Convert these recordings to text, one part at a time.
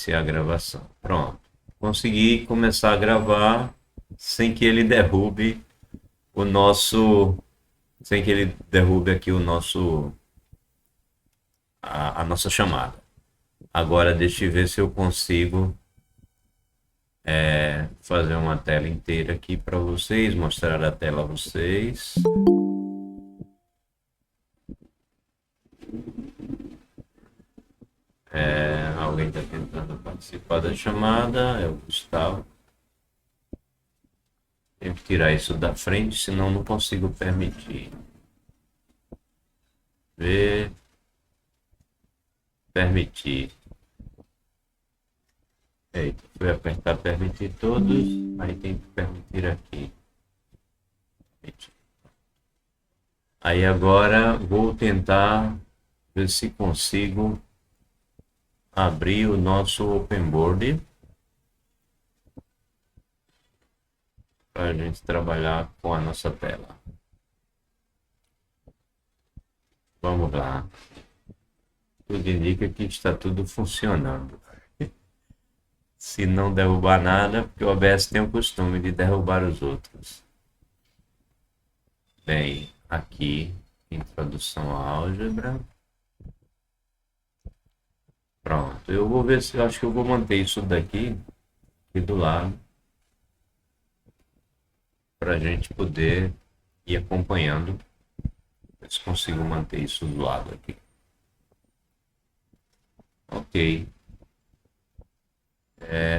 iniciar a gravação. Pronto. Consegui começar a gravar sem que ele derrube o nosso, sem que ele derrube aqui o nosso, a nossa chamada. Agora deixa eu ver se eu consigo fazer uma tela inteira aqui para vocês, mostrar a tela a vocês. Alguém está tentando participar da chamada, é o Gustavo. Tenho que tirar isso da frente, senão não consigo permitir. Ver. Permitir. Eita, fui apertar permitir todos, aí tem que permitir aqui. Permitir. Aí agora vou tentar ver se consigo abrir o nosso OpenBoard para a gente trabalhar com a nossa tela. Vamos lá. Tudo indica que está tudo funcionando. Se não derrubar nada, porque o OBS tem o costume de derrubar os outros. Bem, aqui, introdução à álgebra. Pronto, eu vou ver se eu acho que eu vou manter isso daqui aqui do lado para a gente poder ir acompanhando. Ver se consigo manter isso do lado aqui. Ok.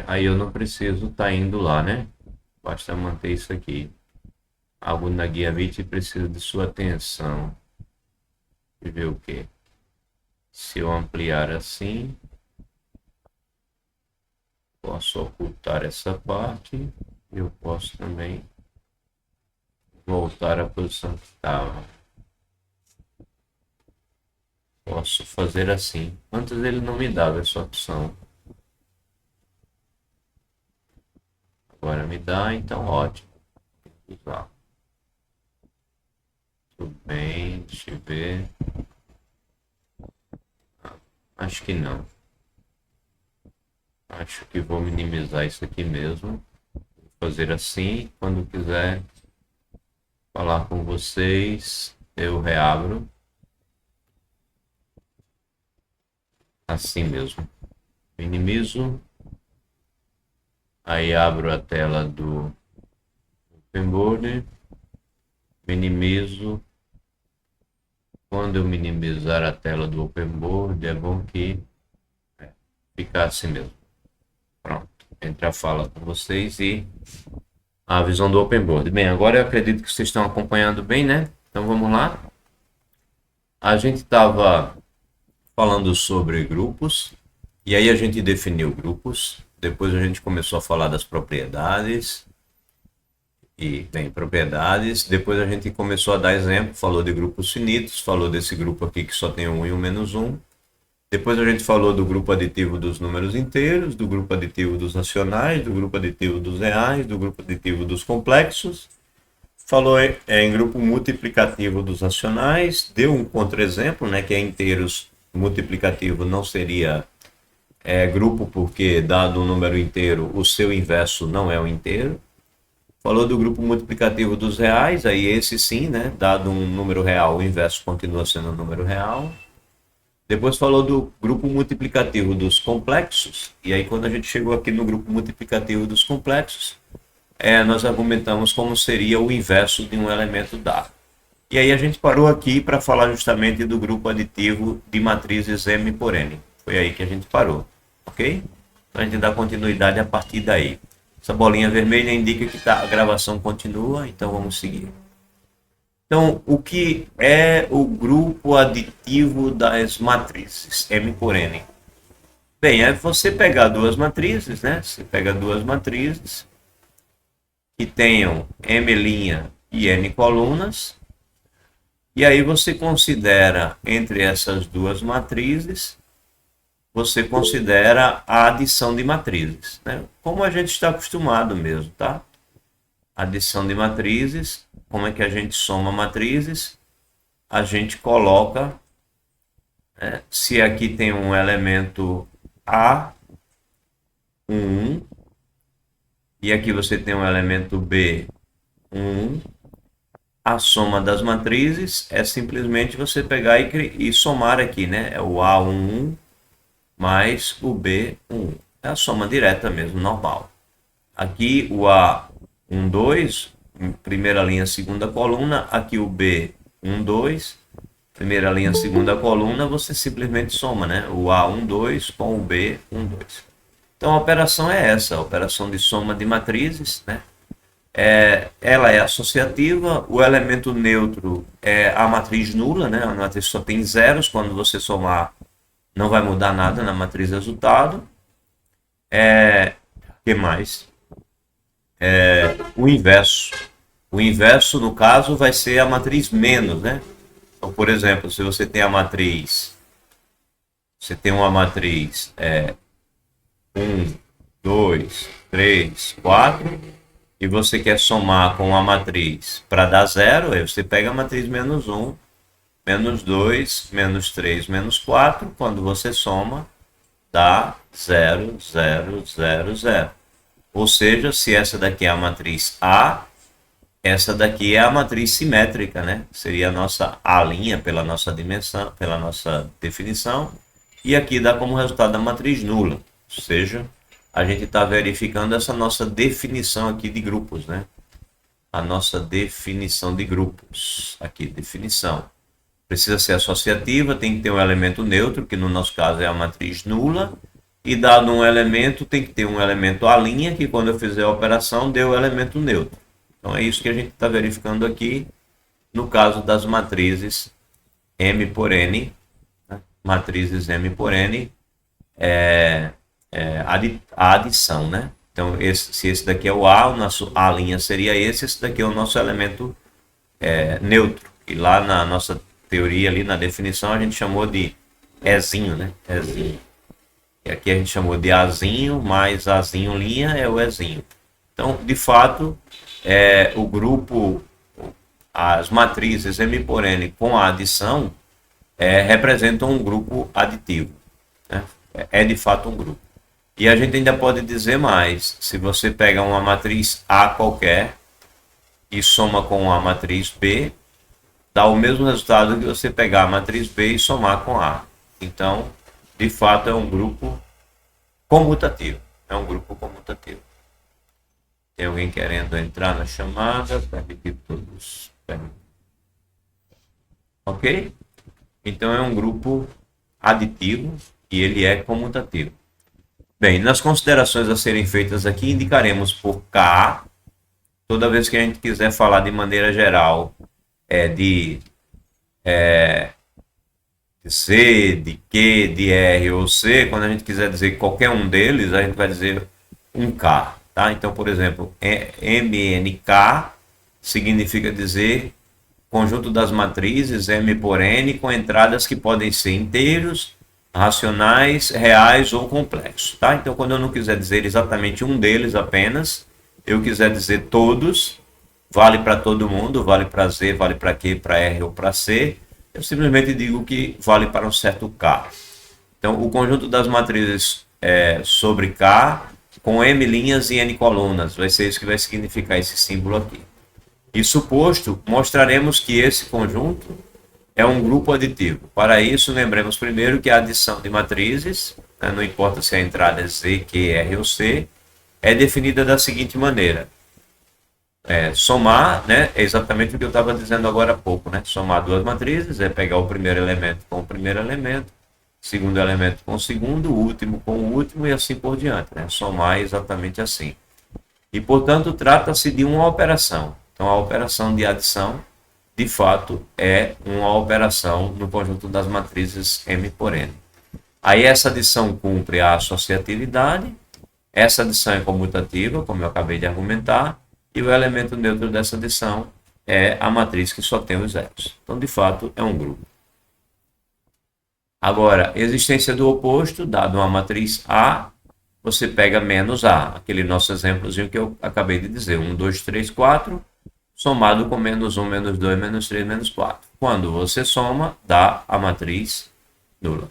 Aí eu não preciso estar indo lá, né? Basta manter isso aqui. Algo na guia VIT precisa de sua atenção. E ver o que? Se eu ampliar assim, posso ocultar essa parte. Eu posso também voltar à posição que estava. Posso fazer assim. Antes ele não me dava essa opção. Agora me dá, então ótimo. Usar. Tudo bem, deixa eu ver. Acho que não. Acho que vou minimizar isso aqui mesmo. Vou fazer assim. Quando quiser falar com vocês, eu reabro. Assim mesmo. Minimizo. Aí abro a tela do OpenBoard. Minimizo. Quando eu minimizar a tela do OpenBoard, é bom que ficar assim mesmo. Pronto. Entre a fala com vocês e a visão do OpenBoard. Bem, agora eu acredito que vocês estão acompanhando bem, né? Então vamos lá. A gente estava falando sobre grupos, e aí a gente definiu grupos, depois a gente começou a falar das propriedades, propriedades, depois a gente começou a dar exemplo, falou de grupos finitos, falou desse grupo aqui que só tem um e um menos um, depois a gente falou do grupo aditivo dos números inteiros, do grupo aditivo dos racionais, do grupo aditivo dos reais, do grupo aditivo dos complexos, falou em grupo multiplicativo dos racionais, deu um contra-exemplo, né, que é inteiros multiplicativo não seria grupo, porque dado um número inteiro, o seu inverso não é um inteiro. Falou do grupo multiplicativo dos reais, aí esse sim, né, dado um número real, o inverso continua sendo um número real. Depois falou do grupo multiplicativo dos complexos, e aí quando a gente chegou aqui no grupo multiplicativo dos complexos, nós argumentamos como seria o inverso de um elemento dado. E aí a gente parou aqui para falar justamente do grupo aditivo de matrizes M por N. Foi aí que a gente parou, ok? Então a gente dá continuidade a partir daí. Essa bolinha vermelha indica que a gravação continua, então vamos seguir. Então, o que é o grupo aditivo das matrizes M por N? Bem, é você pegar duas matrizes, né? Você pega duas matrizes que tenham M' e N colunas, e aí você considera entre essas duas matrizes, você considera a adição de matrizes, né? Como a gente está acostumado mesmo, tá? Adição de matrizes, como é que a gente soma matrizes? A gente coloca, se aqui tem um elemento A, 1. E aqui você tem um elemento B, 1. A soma das matrizes é simplesmente você pegar e somar aqui, né? É o A11 mais o B11. É a soma direta mesmo, normal. Aqui o A12, primeira linha, segunda coluna. Aqui o B12, primeira linha, segunda coluna. Você simplesmente soma, né? O A12 com o B12. Então a operação é essa, a operação de soma de matrizes, né? Ela é associativa, o elemento neutro é a matriz nula, né? A matriz só tem zeros, quando você somar não vai mudar nada na matriz resultado. Que mais? O inverso. O inverso, no caso, vai ser a matriz menos, né? Então, por exemplo, se você tem a matriz, você tem uma matriz 1, 2, 3, 4, e você quer somar com a matriz para dar zero, aí você pega a matriz menos 1, menos 2, menos 3, menos 4, quando você soma, dá 0, 0, 0, 0. Ou seja, se essa daqui é a matriz A, essa daqui é a matriz simétrica, né? Seria a nossa A' pela nossa dimensão, pela nossa definição. E aqui dá como resultado a matriz nula. Ou seja, a gente está verificando essa nossa definição aqui de grupos, né? A nossa definição de grupos. Aqui, definição. Precisa ser associativa, tem que ter um elemento neutro, que no nosso caso é a matriz nula. E dado um elemento, tem que ter um elemento A', que quando eu fizer a operação, deu o elemento neutro. Então é isso que a gente está verificando aqui no caso das matrizes M por N. Né? Matrizes M por N a adição, né? Então, se esse daqui é o A, o nosso A' seria esse daqui é o nosso elemento neutro. E lá na nossa teoria, ali na definição, a gente chamou de Ezinho, né? Ezinho. E aqui a gente chamou de Azinho, mais Azinho' é o Ezinho. Então, de fato, o grupo, as matrizes M por N com a adição representam um grupo aditivo. Né? É de fato um grupo. E a gente ainda pode dizer mais. Se você pega uma matriz A qualquer e soma com a matriz B, dá o mesmo resultado que você pegar a matriz B e somar com A. Então, de fato, é um grupo comutativo. É um grupo comutativo. Tem alguém querendo entrar na chamada? Permitir todos. Ok? Então, é um grupo aditivo e ele é comutativo. Bem, nas considerações a serem feitas aqui, indicaremos por K, toda vez que a gente quiser falar de maneira geral de C, de Q, de R ou C, quando a gente quiser dizer qualquer um deles, a gente vai dizer um K. Tá? Então, por exemplo, MNK significa dizer conjunto das matrizes M por N com entradas que podem ser inteiros, racionais, reais ou complexos. Tá? Então, quando eu não quiser dizer exatamente um deles apenas, eu quiser dizer todos, vale para todo mundo, vale para Z, vale para Q, para R ou para C, eu simplesmente digo que vale para um certo K. Então, o conjunto das matrizes sobre K com M linhas e N colunas, vai ser isso que vai significar esse símbolo aqui. Isso posto, mostraremos que esse conjunto é um grupo aditivo. Para isso, lembremos primeiro que a adição de matrizes, né, não importa se a entrada é Z, Q, R ou C, é definida da seguinte maneira. Somar, né, é exatamente o que eu estava dizendo agora há pouco, né? Somar duas matrizes é pegar o primeiro elemento com o primeiro elemento, segundo elemento com o segundo, o último com o último e assim por diante, né? Somar é exatamente assim. E, portanto, trata-se de uma operação. Então, a operação de adição, de fato, é uma operação no conjunto das matrizes M por N. Aí, essa adição cumpre a associatividade, essa adição é comutativa, como eu acabei de argumentar, e o elemento neutro dessa adição é a matriz que só tem os zeros. Então, de fato, é um grupo. Agora, existência do oposto, dado uma matriz A, você pega menos A, aquele nosso exemplozinho que eu acabei de dizer, 1, 2, 3, 4, somado com menos 1, menos 2, menos 3, menos 4. Quando você soma, dá a matriz nula.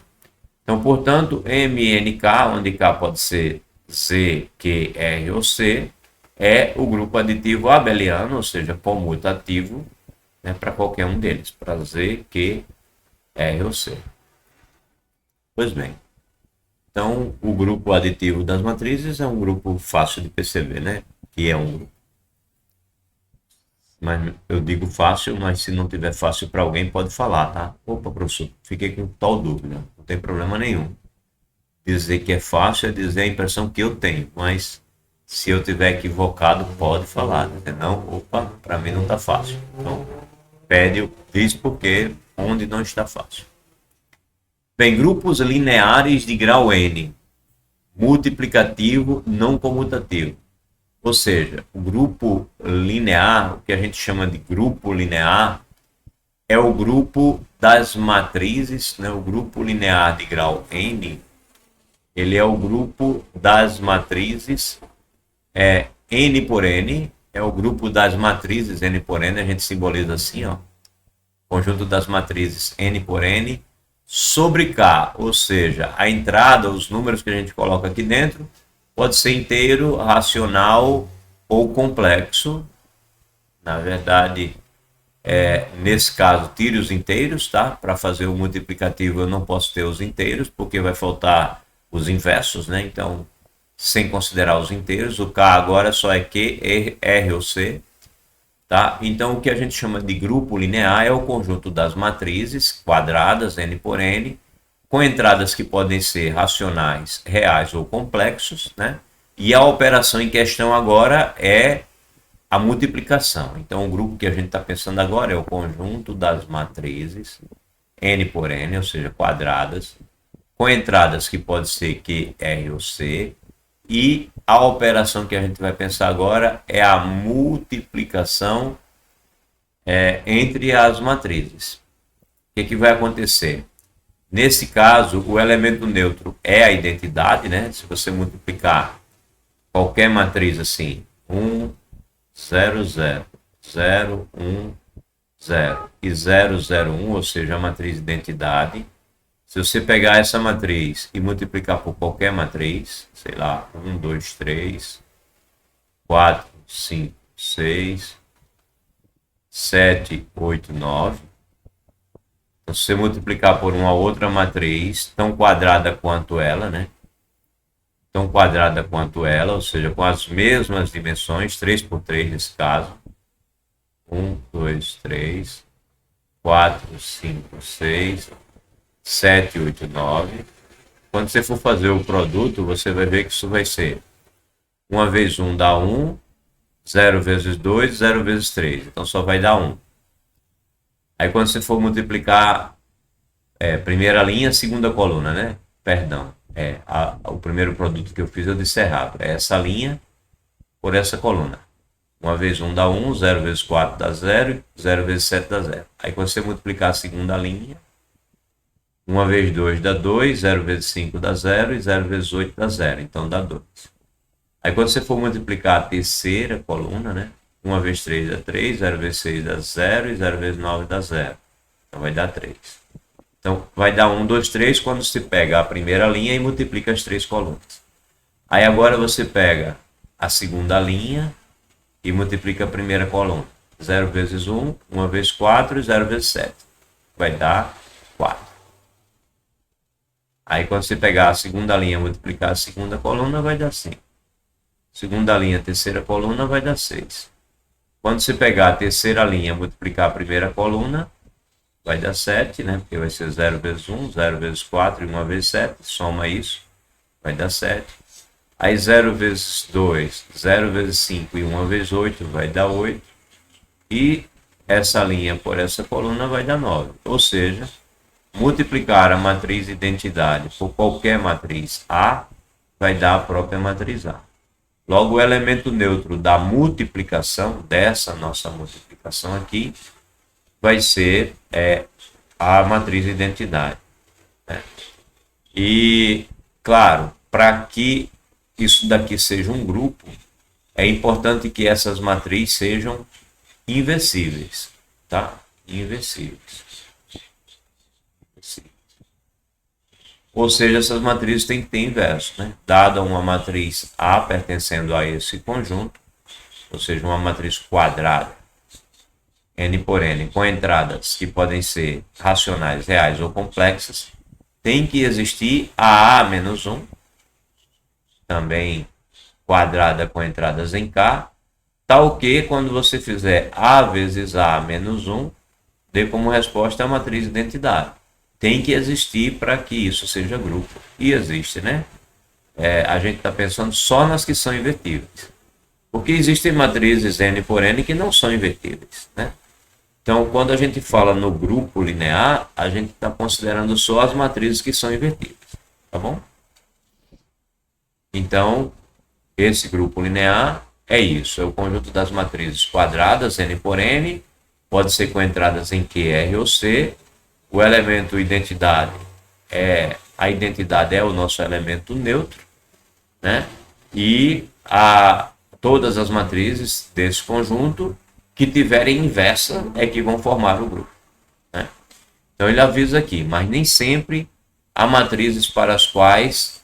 Então, portanto, MNK, onde K pode ser Z, Q, R ou C, é o grupo aditivo abeliano, ou seja, comutativo, né, para qualquer um deles, para Z, Q, R ou C. Pois bem, então o grupo aditivo das matrizes é um grupo fácil de perceber, né? Que é um grupo. Mas eu digo fácil, mas se não tiver fácil para alguém, pode falar, tá? Opa, professor, fiquei com tal dúvida. Não tem problema nenhum. Dizer que é fácil é dizer a impressão que eu tenho, mas se eu tiver equivocado, pode falar. Senão, opa, para mim não está fácil. Então, diz porque onde não está fácil. Bem, grupos lineares de grau N, multiplicativo não comutativo. Ou seja, o grupo linear, o que a gente chama de grupo linear, é o grupo das matrizes, né? O grupo linear de grau N, ele é o grupo das matrizes N por N, é o grupo das matrizes N por N, a gente simboliza assim, ó, conjunto das matrizes N por N, sobre K, ou seja, a entrada, os números que a gente coloca aqui dentro, pode ser inteiro, racional ou complexo. Na verdade, nesse caso, tire os inteiros, tá? Para fazer o multiplicativo eu não posso ter os inteiros, porque vai faltar os inversos, né? Então, sem considerar os inteiros, o K agora só é Q, R ou C, tá? Então, o que a gente chama de grupo linear é o conjunto das matrizes quadradas, N por N, com entradas que podem ser racionais, reais ou complexos, né? E a operação em questão agora é a multiplicação. Então, o grupo que a gente está pensando agora é o conjunto das matrizes N por N, ou seja, quadradas, com entradas que pode ser Q, R ou C, e a operação que a gente vai pensar agora é a multiplicação entre as matrizes. O que vai acontecer? Nesse caso, o elemento neutro é a identidade, né? Se você multiplicar qualquer matriz assim, 1, 0, 0, 0, 1, 0 e 0, 0, 1, ou seja, a matriz identidade. Se você pegar essa matriz e multiplicar por qualquer matriz, sei lá, 1, 2, 3, 4, 5, 6, 7, 8, 9. Então, se você multiplicar por uma outra matriz, tão quadrada quanto ela, né? Tão quadrada quanto ela, ou seja, com as mesmas dimensões, 3 por 3 nesse caso. 1, 2, 3, 4, 5, 6, 7, 8, 9. Quando você for fazer o produto, você vai ver que isso vai ser 1 vezes 1 dá 1, 0 vezes 2, 0 vezes 3. Então só vai dar 1. Aí quando você for multiplicar primeira linha, segunda coluna, né? Perdão. O primeiro produto que eu fiz eu disse errado. É essa linha por essa coluna. 1 vezes 1 dá 1, 0 vezes 4 dá 0, 0 vezes 7 dá 0. Aí quando você multiplicar a segunda linha, 1 vezes 2 dá 2, 0 vezes 5 dá 0 e 0 vezes 8 dá 0. Então dá 2. Aí quando você for multiplicar a terceira coluna, né? 1 vezes 3 dá 3, 0 vezes 6 dá 0 e 0 vezes 9 dá 0. Então vai dar 3. Então vai dar 1, 2, 3 quando você pega a primeira linha e multiplica as três colunas. Aí agora você pega a segunda linha e multiplica a primeira coluna. 0 vezes 1, 1 vezes 4 e 0 vezes 7. Vai dar 4. Aí quando você pegar a segunda linha e multiplicar a segunda coluna, vai dar 5. Segunda linha, terceira coluna, vai dar 6. Quando você pegar a terceira linha e multiplicar a primeira coluna, vai dar 7, né? Porque vai ser 0 vezes 1, 0 vezes 4 e 1 vezes 7. Soma isso, vai dar 7. Aí 0 vezes 2, 0 vezes 5 e 1 vezes 8 vai dar 8. E essa linha por essa coluna vai dar 9. Ou seja, multiplicar a matriz identidade por qualquer matriz A vai dar a própria matriz A. Logo, o elemento neutro da multiplicação, dessa nossa multiplicação aqui, vai ser a matriz identidade. Né? E, claro, para que isso daqui seja um grupo, é importante que essas matrizes sejam inversíveis, tá? Inversíveis. Ou seja, essas matrizes têm que ter inverso, né? Dada uma matriz A pertencendo a esse conjunto, ou seja, uma matriz quadrada, n por n, com entradas que podem ser racionais, reais ou complexas, tem que existir a A menos 1, também quadrada com entradas em K, tal que quando você fizer A vezes A menos 1, dê como resposta a matriz identidade. Tem que existir para que isso seja grupo. E existe, né? A gente está pensando só nas que são invertíveis. Porque existem matrizes n por n que não são invertíveis, né? Então, quando a gente fala no grupo linear, a gente está considerando só as matrizes que são invertíveis, tá bom? Então, esse grupo linear é isso, é o conjunto das matrizes quadradas, n por n, pode ser com entradas em Q, R ou C. O elemento identidade a identidade é o nosso elemento neutro, né? E todas as matrizes desse conjunto que tiverem inversa é que vão formar o grupo, né? Então ele avisa aqui, mas nem sempre há matrizes para as quais,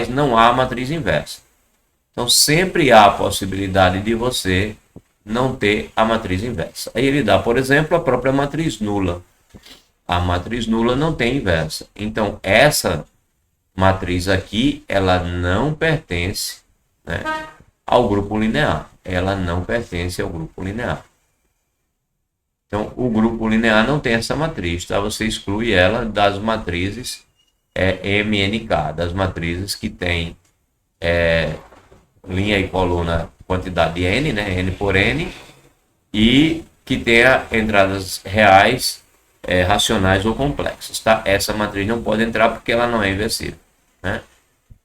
não há matriz inversa. Então sempre há a possibilidade de você não ter a matriz inversa. Aí ele dá, por exemplo, a própria matriz nula. A matriz nula não tem inversa. Então essa matriz aqui, ela não pertence, né, ao grupo linear. Ela não pertence ao grupo linear. Então, o grupo linear não tem essa matriz, tá? Você exclui ela das matrizes MNK, das matrizes que tem linha e coluna quantidade n, né, n por n, e que tenha entradas reais, racionais ou complexas, tá? Essa matriz não pode entrar porque ela não é inversível, né?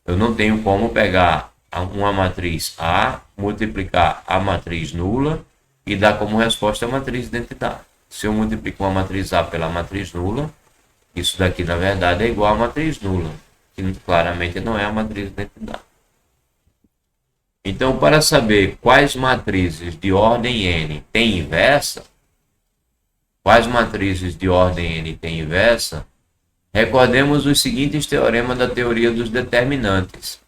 Eu não tenho como pegar uma matriz A, multiplicar a matriz nula e dar como resposta a matriz identidade. Se eu multiplico uma matriz A pela matriz nula, isso daqui na verdade é igual a matriz nula, que claramente não é a matriz identidade. Então, para saber quais matrizes de ordem n têm inversa, recordemos os seguintes teoremas da teoria dos determinantes.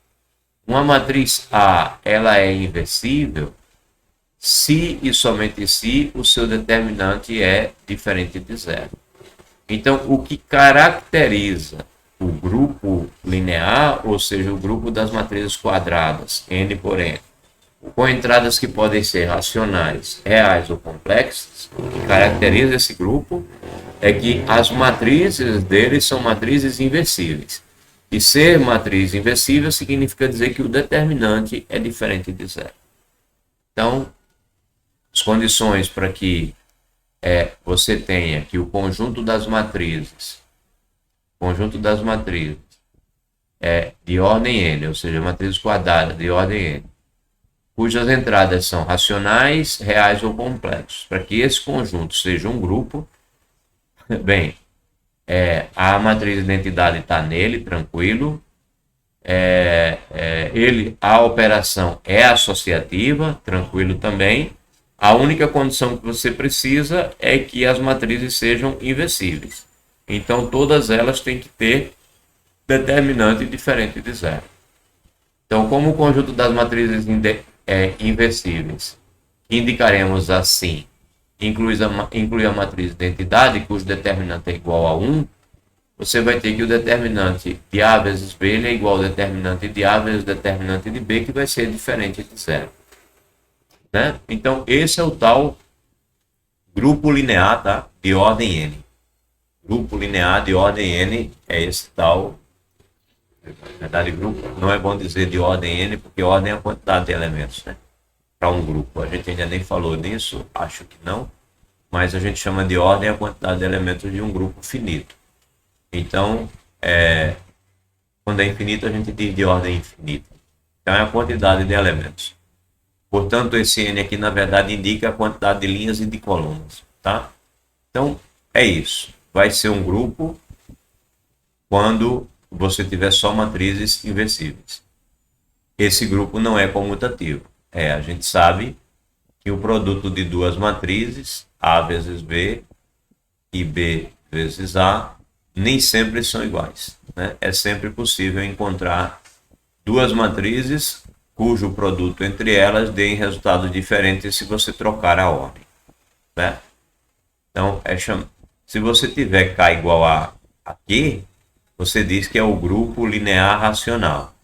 Uma matriz A, ela é inversível se e somente se o seu determinante é diferente de zero. Então, o que caracteriza o grupo linear, ou seja, o grupo das matrizes quadradas, n por n, com entradas que podem ser racionais, reais ou complexas, o que caracteriza esse grupo é que as matrizes deles são matrizes inversíveis. E ser matriz inversível significa dizer que o determinante é diferente de zero. Então, as condições para que você tenha que o conjunto das matrizes de ordem n, ou seja, matrizes quadradas de ordem n, cujas entradas são racionais, reais ou complexos. Para que esse conjunto seja um grupo, bem, a matriz de identidade está nele, tranquilo. A operação é associativa, tranquilo também. A única condição que você precisa é que as matrizes sejam inversíveis. Então, todas elas têm que ter determinante diferente de zero. Então, como o conjunto das matrizes inversíveis, indicaremos assim, inclui a matriz de identidade, cujo determinante é igual a 1, você vai ter que o determinante de A vezes B é igual ao determinante de A vezes o determinante de B, que vai ser diferente de zero, né? Então, esse é o tal grupo linear, tá? De ordem n. Grupo linear de ordem n é esse tal. Na verdade, grupo não é bom dizer de ordem n, porque ordem é a quantidade de elementos, né? Para um grupo. A gente ainda nem falou nisso, acho que não, mas a gente chama de ordem a quantidade de elementos de um grupo finito. Então, quando é infinito, a gente diz de ordem infinita. Então, é a quantidade de elementos. Portanto, esse n aqui, na verdade, indica a quantidade de linhas e de colunas, tá? Então, é isso. Vai ser um grupo quando você tiver só matrizes inversíveis. Esse grupo não é comutativo. A gente sabe que o produto de duas matrizes, A vezes B e B vezes A, nem sempre são iguais, né? É sempre possível encontrar duas matrizes cujo produto entre elas dê resultados diferentes se você trocar a ordem, né? Então, se você tiver K igual a aqui, você diz que é o grupo linear racional.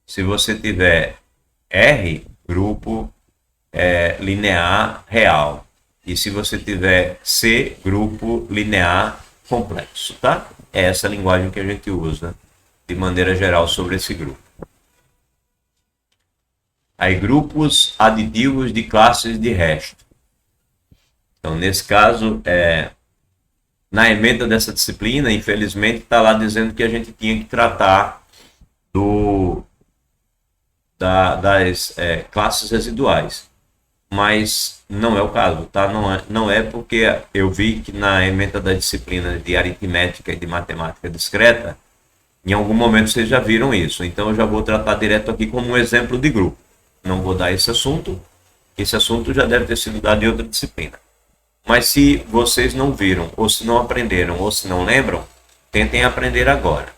Se você tiver R, grupo linear real. E se você tiver C, grupo linear complexo, tá? É essa linguagem que a gente usa de maneira geral sobre esse grupo. Aí, grupos aditivos de classes de resto. Então, nesse caso, na ementa dessa disciplina, infelizmente, está lá dizendo que a gente tinha que tratar das classes residuais. Mas não é o caso, tá? Não é porque eu vi que na ementa da disciplina de aritmética e de matemática discreta, em algum momento vocês já viram isso. Então eu já vou tratar direto aqui como um exemplo de grupo. Não vou dar esse assunto já deve ter sido dado em outra disciplina. Mas se vocês não viram, ou se não aprenderam, ou se não lembram, tentem aprender agora.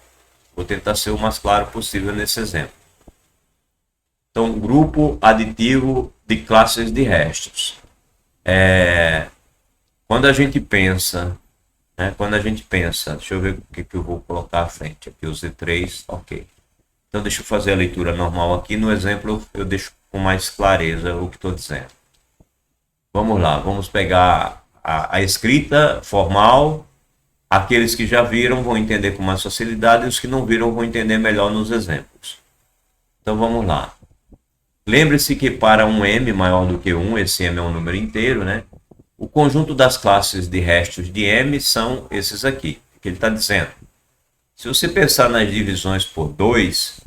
Vou tentar ser o mais claro possível nesse exemplo. Então, grupo aditivo de classes de restos. Quando a gente pensa, deixa eu ver o que eu vou colocar à frente. Aqui o Z3, ok. Então, deixa eu fazer a leitura normal aqui. No exemplo, eu deixo com mais clareza o que estou dizendo. Vamos lá, vamos pegar a escrita formal. Aqueles que já viram vão entender com mais facilidade, e os que não viram vão entender melhor nos exemplos. Então, vamos lá. Lembre-se que para um M maior do que 1, esse M é um número inteiro, né? O conjunto das classes de restos de M são esses aqui, que ele está dizendo. Se você pensar nas divisões por 2,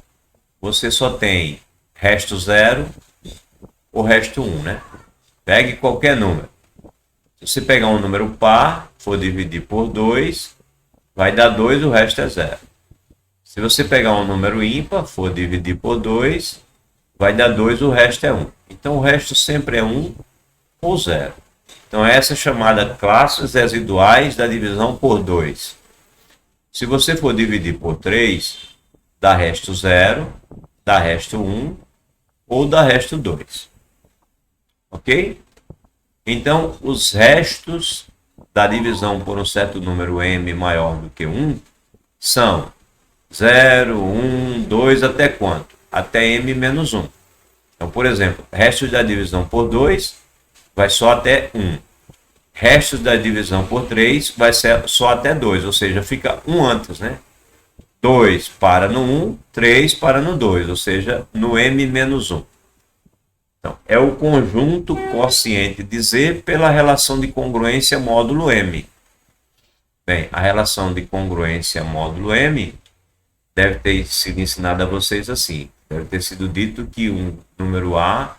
você só tem resto 0 ou resto 1, né? Pegue qualquer número. Se você pegar um número par, for dividir por 2, vai dar 2, o resto é 0. Se você pegar um número ímpar, for dividir por 2, vai dar 2, o resto é 1. Então, o resto sempre é 1 ou 0. Então, essa é chamada classes residuais da divisão por 2. Se você for dividir por 3, dá resto 0, dá resto 1 ou dá resto 2. Ok? Então, os restos da divisão por um certo número m maior do que 1 são 0, 1, 2, até quanto? Até m menos 1. Então, por exemplo, restos da divisão por 2 vai só até 1. Restos da divisão por 3 vai ser só até 2, ou seja, fica 1 antes, né? 2 para no 1, 3 para no 2, ou seja, no m menos 1. Então, é o conjunto quociente de Z pela relação de congruência módulo M. Bem, a relação de congruência módulo M deve ter sido ensinada a vocês assim. Deve ter sido dito que um número A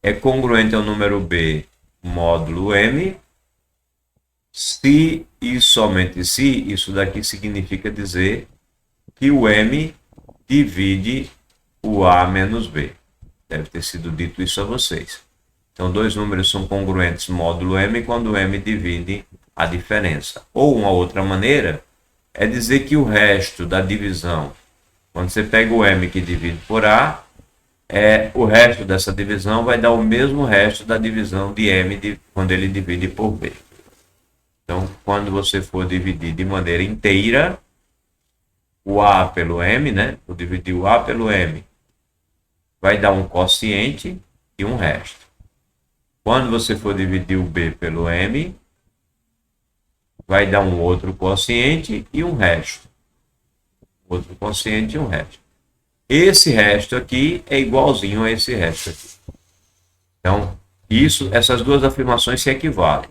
é congruente ao número B módulo M, se e somente se isso daqui significa dizer que o M divide o A menos B. Deve ter sido dito isso a vocês. Então, dois números são congruentes módulo M quando o M divide a diferença. Ou uma outra maneira é dizer que o resto da divisão, quando você pega o M que divide por A, o resto dessa divisão vai dar o mesmo resto da divisão de M quando ele divide por B. Então, quando você for dividir de maneira inteira, o A pelo M, né? Vou dividir o A pelo M, vai dar um quociente e um resto. Quando você for dividir o B pelo M, vai dar um outro quociente e um resto. Outro quociente e um resto. Esse resto aqui é igualzinho a esse resto aqui. Então, essas duas afirmações se equivalem.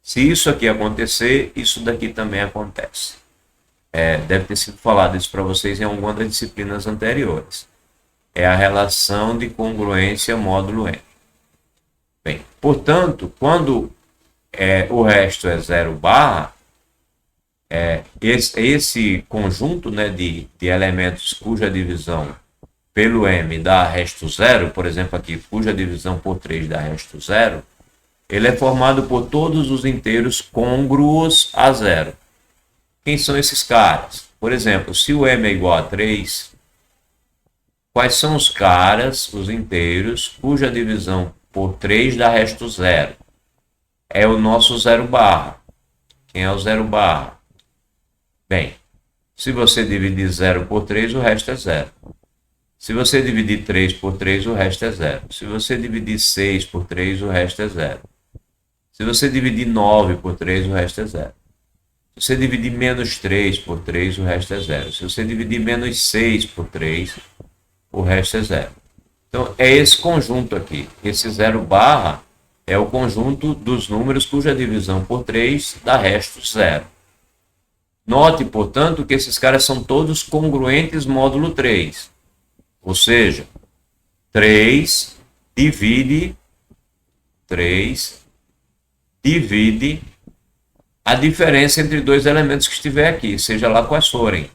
Se isso aqui acontecer, isso daqui também acontece. Deve ter sido falado isso para vocês em alguma das disciplinas anteriores. É a relação de congruência módulo M. Bem, portanto, quando o resto é 0 barra, esse conjunto, né, de elementos cuja divisão pelo M dá resto 0, por exemplo aqui, cuja divisão por 3 dá resto 0, ele é formado por todos os inteiros côngruos a 0. Quem são esses caras? Por exemplo, se o m é igual a 3, quais são os caras, os inteiros, cuja divisão por 3 dá resto zero? É o nosso zero barra. Quem é o zero barra? Bem, se você dividir 0 por 3, o resto é zero. Se você dividir 3 por 3, o resto é zero. Se você dividir 6 por 3, o resto é zero. Se você dividir 9 por 3, o resto é zero. Se você dividir menos 3 por 3, o resto é zero. Se você dividir menos 6 por 3, o resto é zero. Então, é esse conjunto aqui. Esse zero barra é o conjunto dos números cuja divisão por 3 dá resto zero. Note, portanto, que esses caras são todos congruentes módulo 3. Ou seja, 3 divide a diferença entre dois elementos que estiver aqui, seja lá quais forem.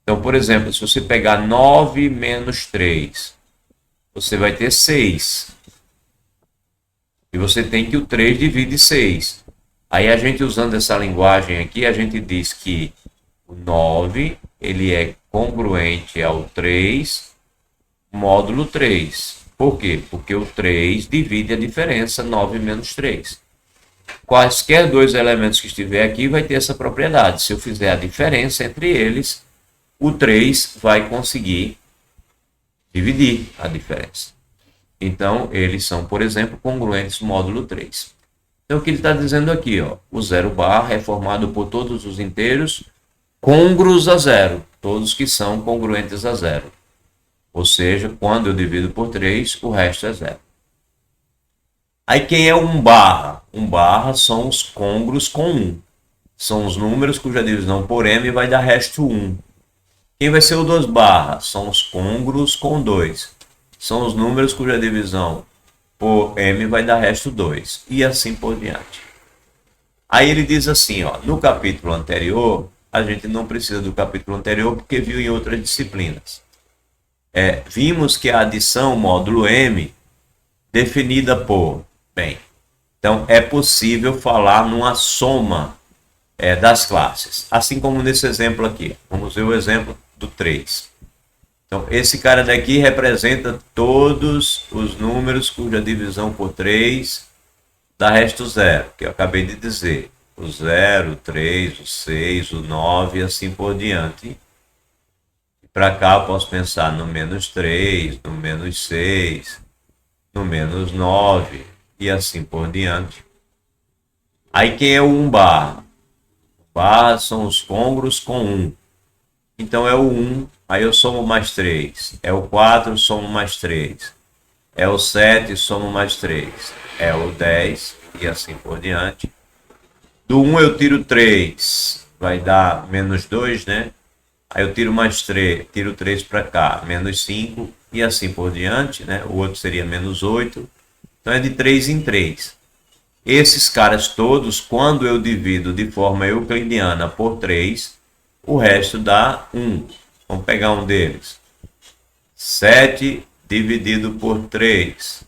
Então, por exemplo, se você pegar 9 menos 3, você vai ter 6. E você tem que o 3 divide 6. Aí a gente, usando essa linguagem aqui, a gente diz que o 9 ele é congruente ao 3 módulo 3. Por quê? Porque o 3 divide a diferença 9 menos 3. Quaisquer dois elementos que estiver aqui vai ter essa propriedade. Se eu fizer a diferença entre eles, o 3 vai conseguir dividir a diferença. Então, eles são, por exemplo, congruentes módulo 3. Então, o que ele está dizendo aqui, ó, o zero barra é formado por todos os inteiros congruos a zero, todos que são congruentes a zero. Ou seja, quando eu divido por 3, o resto é zero. Aí quem é 1 barra? 1 barra são os congruos com 1. São os números cuja divisão por m vai dar resto 1. Quem vai ser o 2 barra? São os congruos com 2. São os números cuja divisão por m vai dar resto 2. E assim por diante. Aí ele diz assim, ó, no capítulo anterior, a gente não precisa do capítulo anterior porque viu em outras disciplinas. Vimos que a adição módulo m definida por, bem, então é possível falar numa soma das classes, assim como nesse exemplo aqui. Vamos ver o exemplo do 3. Então, esse cara daqui representa todos os números cuja divisão por 3 dá resto zero, que eu acabei de dizer. O 0, o 3, o 6, o 9 e assim por diante. Para cá eu posso pensar no menos 3, no menos 6, no menos 9 e assim por diante. Aí quem é o 1 barra? Barra são os congruos com 1. Então é o 1, aí eu somo mais 3. É o 4, somo mais 3. É o 7, somo mais 3. É o 10 e assim por diante. Do 1 eu tiro 3, vai dar menos 2, né? Aí eu tiro mais 3, tiro 3 para cá, menos 5 e assim por diante, né? O outro seria menos 8. Então é de 3 em 3. Esses caras todos, quando eu divido de forma euclidiana por 3, o resto dá 1. Vamos pegar um deles. 7 dividido por 3.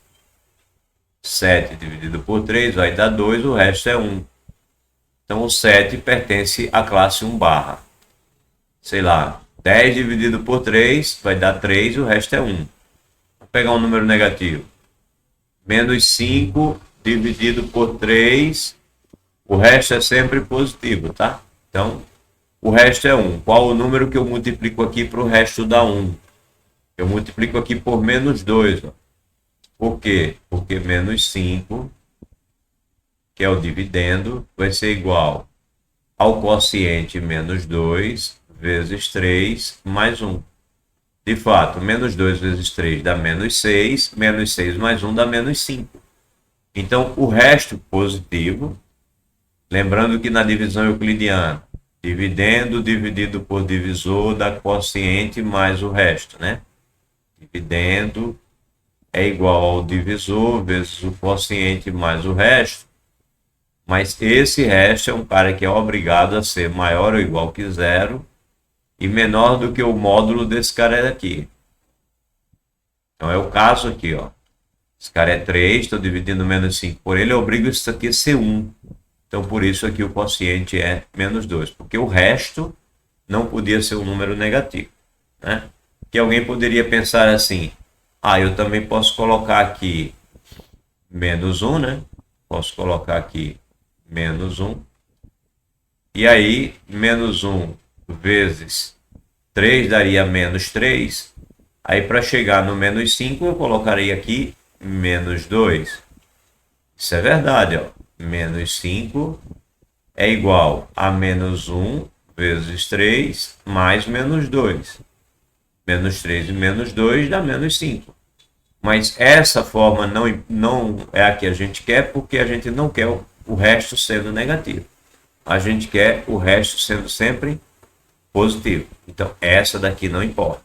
7 dividido por 3 vai dar 2, o resto é 1. Então o 7 pertence à classe 1 barra. Sei lá, 10 dividido por 3 vai dar 3, o resto é 1. Vou pegar um número negativo. Menos 5 dividido por 3, o resto é sempre positivo, tá? Então, o resto é 1. Qual o número que eu multiplico aqui para o resto dar 1? Eu multiplico aqui por menos 2. Ó. Por quê? Porque menos 5, que é o dividendo, vai ser igual ao quociente menos 2 vezes 3 mais 1. De fato, menos 2 vezes 3 dá menos 6 mais 1 dá menos 5. Então, o resto positivo, lembrando que na divisão euclidiana, dividendo dividido por divisor dá quociente mais o resto, né? Dividendo é igual ao divisor vezes o quociente mais o resto. Mas esse resto é um cara que é obrigado a ser maior ou igual que zero e menor do que o módulo desse cara aqui. Então é o caso aqui, ó. Esse cara é 3, estou dividindo menos 5 por ele, eu obrigo isso aqui a ser 1. Então, por isso aqui o quociente é menos 2, porque o resto não podia ser um número negativo, né? Que alguém poderia pensar assim, eu também posso colocar aqui menos 1, né? Posso colocar aqui menos 1. E aí, menos 1 vezes 3 daria menos 3. Aí, para chegar no menos 5, eu colocaria aqui menos 2. Isso é verdade, ó. Menos 5 é igual a menos 1 vezes 3 mais menos 2. Menos 3 e menos 2 dá menos 5. Mas essa forma não é a que a gente quer, porque a gente não quer o resto sendo negativo. A gente quer o resto sendo sempre positivo. Então, essa daqui não importa.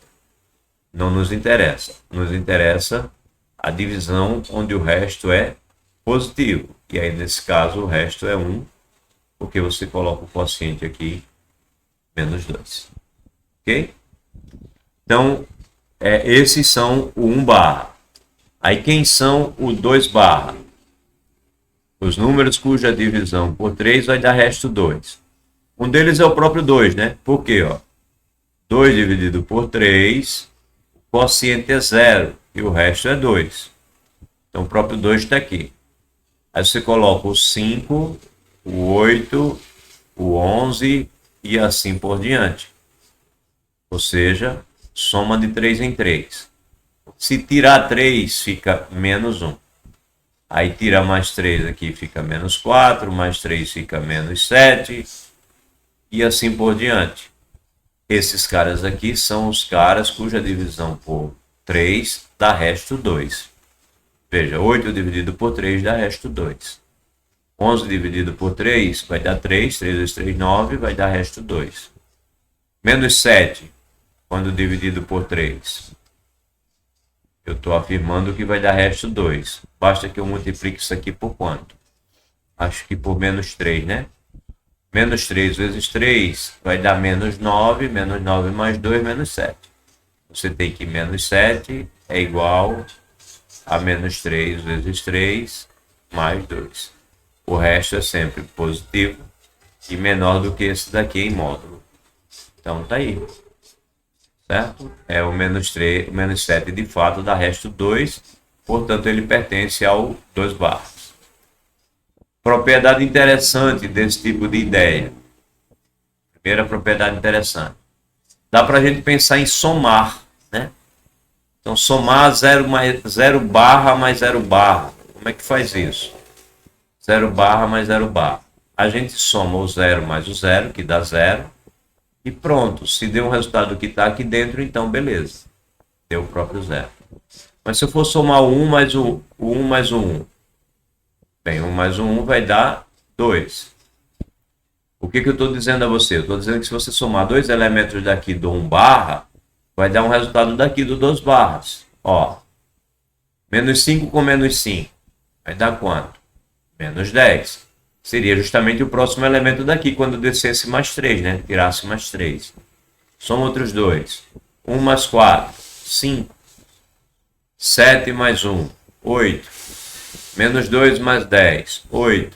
Não nos interessa. Nos interessa a divisão onde o resto é positivo. E aí, nesse caso, o resto é 1, porque você coloca o quociente aqui, menos 2. Ok? Então, esses são o 1 barra. Aí, quem são o 2 barra? Os números cuja divisão por 3 vai dar resto 2. Um deles é o próprio 2, né? Por quê? 2 dividido por 3, o quociente é 0 e o resto é 2. Então, o próprio 2 está aqui. Aí você coloca o 5, o 8, o 11 e assim por diante. Ou seja, soma de 3 em 3. Se tirar 3, fica menos 1. Aí tira mais 3 aqui, fica menos 4, mais 3 fica menos 7, e assim por diante. Esses caras aqui são os caras cuja divisão por 3 dá resto 2. Veja, 8 dividido por 3 dá resto 2. 11 dividido por 3 vai dar 3, 3 vezes 3, 9, vai dar resto 2. Menos 7, quando dividido por 3. Eu estou afirmando que vai dar resto 2. Basta que eu multiplique isso aqui por quanto? Acho que por menos 3, né? Menos 3 vezes 3 vai dar menos 9. Menos 9 mais 2, menos 7. Você tem que menos 7 é igual a menos 3 vezes 3 mais 2. O resto é sempre positivo e menor do que esse daqui em módulo. Então tá aí. Certo? É o menos 3, o menos 7 de fato dá resto 2, portanto ele pertence ao 2 barras. Propriedade interessante desse tipo de ideia. Primeira propriedade interessante. Dá para a gente pensar em somar, né? Então somar 0 barra mais 0 barra. Como é que faz isso? 0 barra mais 0 barra. A gente soma o 0 mais o 0, que dá 0. E pronto, se deu um resultado que está aqui dentro, então beleza. Deu o próprio 0. Mas se eu for somar o 1 mais o 1 mais o 1, bem, 1 mais o 1 vai dar 2. O que eu estou dizendo a você? Eu estou dizendo que se você somar dois elementos daqui do 1 barra, vai dar um resultado daqui do 2 barras. Menos 5 com menos 5, vai dar quanto? Menos 10. Seria justamente o próximo elemento daqui, quando descesse mais 3, né? Tirasse mais 3. Soma outros dois. 1 mais 4, 5. 7 mais 1, 8. Menos 2 mais 10, 8.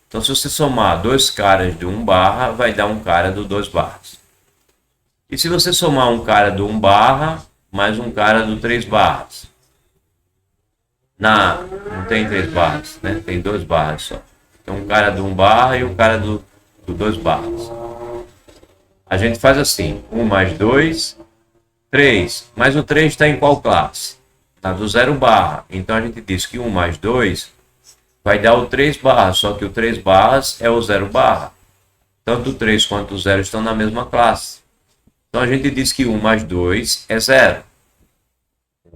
Então, se você somar dois caras de 1 barra, vai dar um cara do 2 barras. E se você somar um cara do 1 barra, mais um cara do 3 barras? Não tem 3 barras, né? Tem 2 barras só. Então, um cara do 1 barra e um cara do 2 barras. A gente faz assim, 1 mais 2, 3. Mas o 3 está em qual classe? Está do 0 barra. Então, a gente diz que 1 mais 2 vai dar o 3 barras, só que o 3 barras é o 0 barra. Tanto o 3 quanto o 0 estão na mesma classe. Então, a gente diz que 1 mais 2 é 0.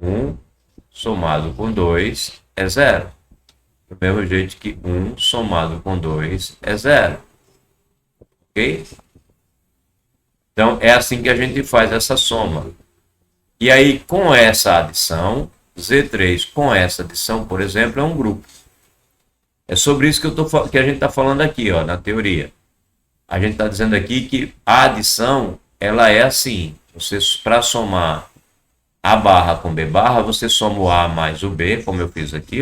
1 somado com 2 é 0. Do mesmo jeito que 1 somado com 2 é 0. Ok? Então, é assim que a gente faz essa soma. E aí, com essa adição, Z3 com essa adição, por exemplo, é um grupo. É sobre isso que a gente está falando aqui, na teoria. A gente está dizendo aqui que a adição, ela é assim. Para somar A barra com B barra, você soma o A mais o B, como eu fiz aqui,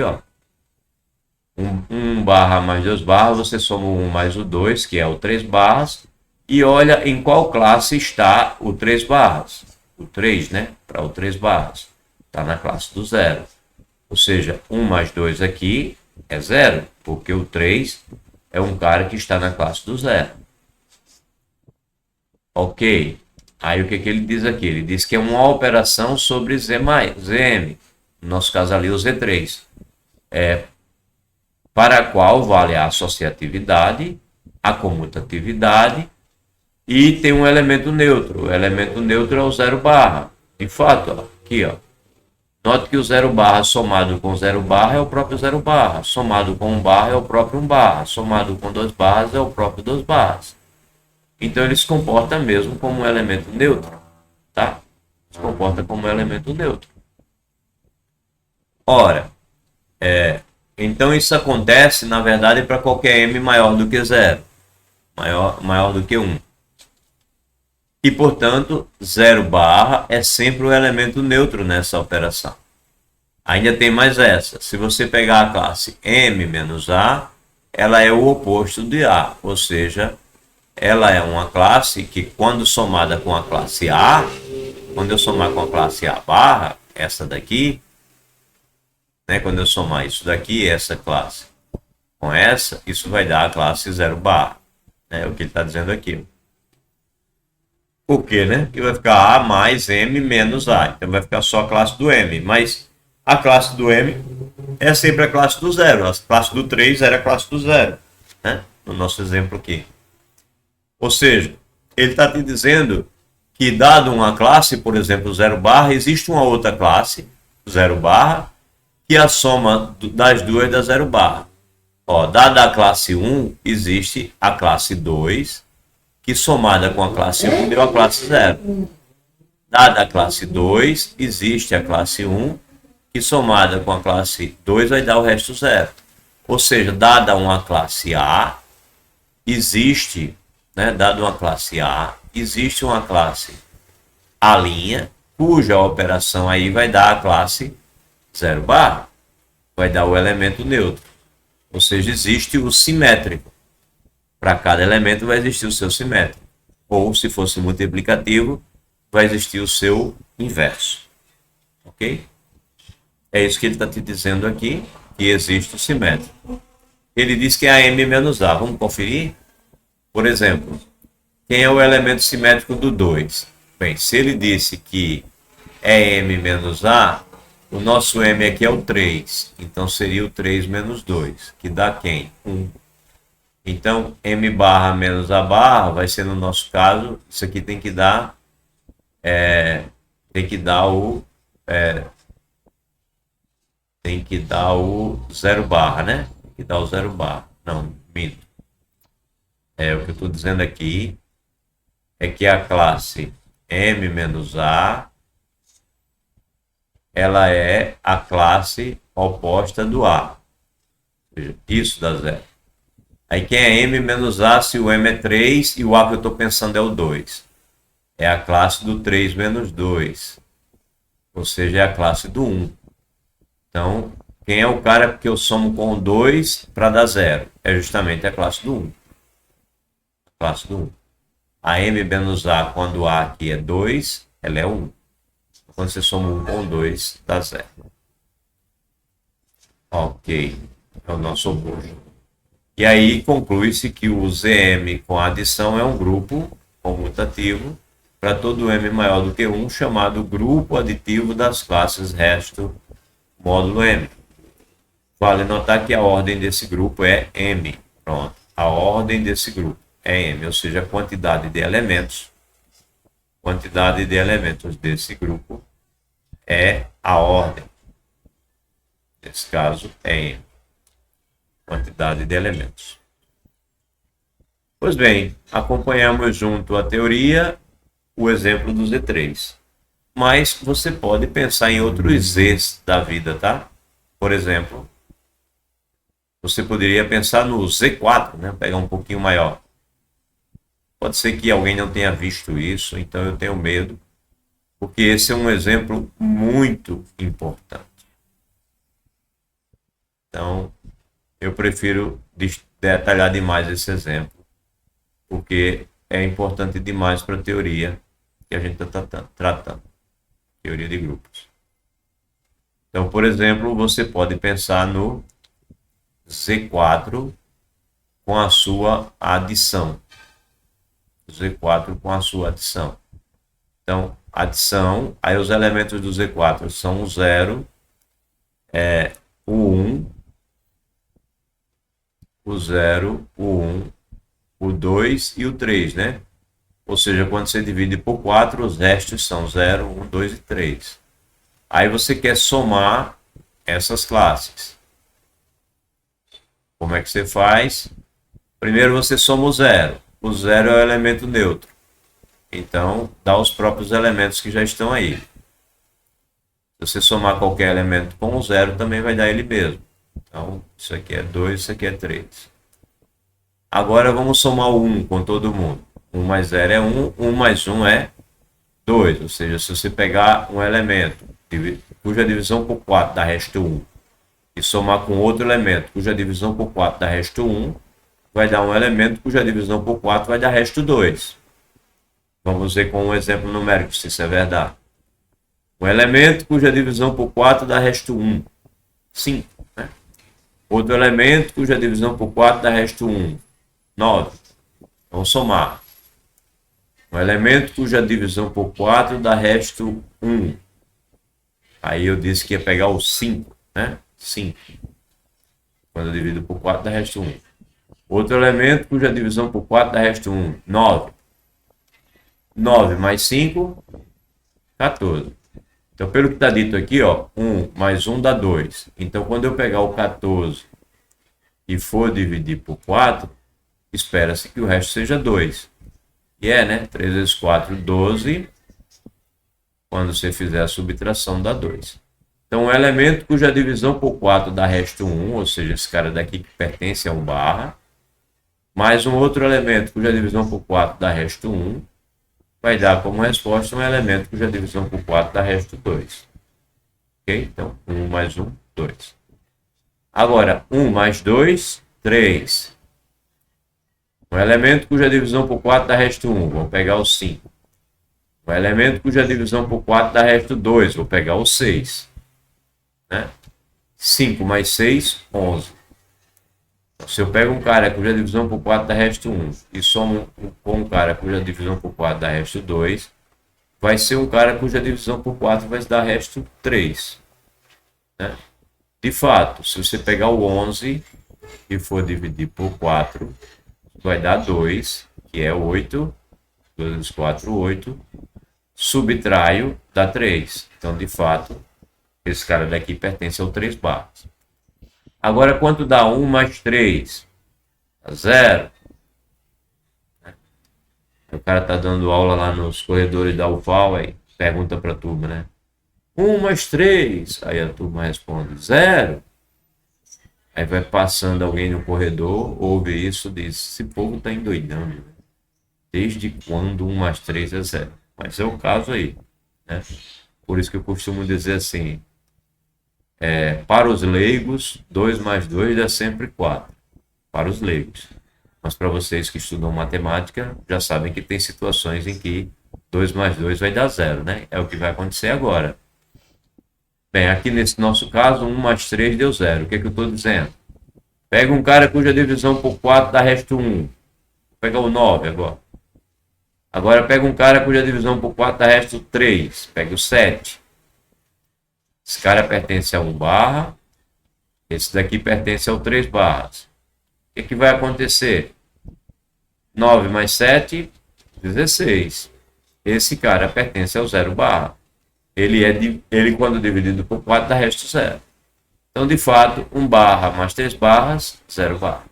1 barra mais 2 barras, você soma o 1 mais o 2, que é o 3 barras, e olha em qual classe está o 3 barras. O 3, né? Para o 3 barras. Está na classe do 0. Ou seja, 1 mais 2 aqui é 0, porque o 3 é um cara que está na classe do 0. Ok. Aí o que ele diz aqui? Ele diz que é uma operação sobre Zm. No nosso caso ali, o Z3. Para a qual vale a associatividade, a comutatividade e tem um elemento neutro. O elemento neutro é o 0 barra. De fato, ó, aqui, ó. Note que o 0 barra somado com 0 barra é o próprio 0 barra. Somado com 1 barra é o próprio 1 barra. Somado com 2 barras é o próprio 2 barras. Então ele se comporta mesmo como um elemento neutro. Tá? Se comporta como um elemento neutro. Ora, então isso acontece, na verdade, para qualquer m maior do que 0. Maior do que 1. E, portanto, 0 barra é sempre o elemento neutro nessa operação. Ainda tem mais essa. Se você pegar a classe M menos A, ela é o oposto de A. Ou seja, ela é uma classe que, quando somada com a classe A, quando eu somar com a classe A barra, essa daqui, né, quando eu somar isso daqui, essa classe, com essa, isso vai dar a classe 0 barra. É o que ele está dizendo aqui. Por quê, né? Que vai ficar A mais M menos A. Então vai ficar só a classe do M. Mas a classe do M é sempre a classe do 0. A classe do 3 era a classe do 0. Né? No nosso exemplo aqui. Ou seja, ele está te dizendo que, dado uma classe, por exemplo, 0 barra, existe uma outra classe, 0 barra, que a soma das duas dá 0 barra. Ó, dada a classe 1, existe a classe 2, que somada com a classe 1 deu a classe 0. Dada a classe 2, existe a classe 1, que somada com a classe 2 vai dar o resto 0. Ou seja, dada uma classe A, existe, né, dada uma classe A, existe uma classe A', cuja operação aí vai dar a classe 0 barra, vai dar o elemento neutro. Ou seja, existe o simétrico. Para cada elemento vai existir o seu simétrico. Ou, se fosse multiplicativo, vai existir o seu inverso. Ok? É isso que ele está te dizendo aqui, que existe o simétrico. Ele diz que é a M menos A. Vamos conferir? Por exemplo, quem é o elemento simétrico do 2? Bem, se ele disse que é M menos A, o nosso M aqui é o 3. Então seria o 3 menos 2, que dá quem? 1. Então, M barra menos A barra vai ser, no nosso caso, isso aqui tem que dar o 0 barra, né? Tem que dar o 0 barra. Não, minto. O que eu estou dizendo aqui é que a classe M menos A, ela é a classe oposta do A. Ou seja, isso dá 0. Aí quem é M menos A, se o M é 3 e o A que eu estou pensando é o 2. É a classe do 3 menos 2. Ou seja, é a classe do 1. Então, quem é o cara que eu somo com o 2 para dar 0? É justamente a classe do 1. A classe do 1. A M menos A, quando A aqui é 2, ela é 1. Quando você soma 1 com 2, dá 0. Ok. É o nosso oposto. E aí conclui-se que o Zm com adição é um grupo comutativo para todo M maior do que 1, chamado grupo aditivo das classes resto módulo M. Vale notar que a ordem desse grupo é M. Pronto. A ordem desse grupo é M, ou seja, a quantidade de elementos. Quantidade de elementos desse grupo é a ordem. Nesse caso, é M. Quantidade de elementos. Pois bem, acompanhamos junto a teoria, o exemplo do Z3. Mas você pode pensar em outros Zs da vida, tá? Por exemplo, você poderia pensar no Z4, né? Pegar um pouquinho maior. Pode ser que alguém não tenha visto isso, então eu tenho medo, porque esse é um exemplo muito importante. Então, eu prefiro detalhar demais esse exemplo, porque é importante demais para a teoria que a gente está tratando, teoria de grupos. Então, por exemplo, você pode pensar no Z4 com a sua adição. Z4 com a sua adição. Então, adição, aí os elementos do Z4 são o 0, o 1, o 0, o 1, o 2 e o 3, né? Ou seja, quando você divide por 4, os restos são 0, 1, 2 e 3. Aí você quer somar essas classes. Como é que você faz? Primeiro você soma o 0. O 0 é o elemento neutro. Então, dá os próprios elementos que já estão aí. Se você somar qualquer elemento com o 0, também vai dar ele mesmo. Então, isso aqui é 2, isso aqui é 3. Agora vamos somar o 1 com todo mundo. 1 mais 0 é 1, 1 mais 1 é 2. Ou seja, se você pegar um elemento cuja divisão por 4 dá resto 1 e somar com outro elemento cuja divisão por 4 dá resto 1, vai dar um elemento cuja divisão por 4 vai dar resto 2. Vamos ver com um exemplo numérico se isso é verdade. Um elemento cuja divisão por 4 dá resto 1. 5. Né? Outro elemento cuja divisão por 4 dá resto 1. 9. Vamos somar. Um elemento cuja divisão por 4 dá resto 1. Aí eu disse que ia pegar o 5. Né? 5. Quando eu divido por 4 dá resto 1. Outro elemento cuja divisão por 4 dá resto 1. 9. 9 mais 5, 14. Então, pelo que está dito aqui, ó, 1 mais 1 dá 2. Então, quando eu pegar o 14 e for dividir por 4, espera-se que o resto seja 2. E é, né? 3 vezes 4, 12. Quando você fizer a subtração, dá 2. Então, um elemento cuja divisão por 4 dá resto 1, ou seja, esse cara daqui que pertence a um barra, mais um outro elemento cuja divisão por 4 dá resto 1, vai dar como resposta um elemento cuja divisão por 4 dá resto 2. Ok? Então, 1 mais 1, 2. Agora, 1 mais 2, 3. Um elemento cuja divisão por 4 dá resto 1. Vou pegar o 5. Um elemento cuja divisão por 4 dá resto 2. Vou pegar o 6. Né? 5 mais 6, 11. Então, se eu pego um cara cuja divisão por 4 dá resto 1 e somo com um cara cuja divisão por 4 dá resto 2, vai ser um cara cuja divisão por 4 vai dar resto 3. Né? De fato, se você pegar o 11 e for dividir por 4, vai dar 2, que é 8. 2 vezes 4, 8. Subtraio, dá 3. Então, de fato, esse cara daqui pertence ao 3 barras. Agora, quanto dá 1 mais 3? Dá 0. O cara tá dando aula lá nos corredores da UFAL, aí pergunta para a turma, né? 1 mais 3. Aí a turma responde 0. Aí vai passando alguém no corredor, ouve isso e diz: esse povo tá endoidando. Desde quando 1 mais 3 é 0? Mas é o caso aí. Né? Por isso que eu costumo dizer assim: para os leigos, 2 mais 2 dá sempre 4. Para os leigos. Mas para vocês que estudam matemática, já sabem que tem situações em que 2 mais 2 vai dar 0, né? É o que vai acontecer agora. Bem, aqui nesse nosso caso, 1 mais 3 deu 0. O que é que eu estou dizendo? Pega um cara cuja divisão por 4 dá resto 1. Vou pegar o 9 agora. Agora pega um cara cuja divisão por 4 dá resto 3. Pega o 7. Esse cara pertence a 1 barra. Esse daqui pertence ao 3 barras. O que vai acontecer? 9 mais 7, 16. Esse cara pertence ao 0 barra. Ele quando dividido por 4 dá resto 0. Então, de fato, 1 barra mais 3 barras, 0 barra.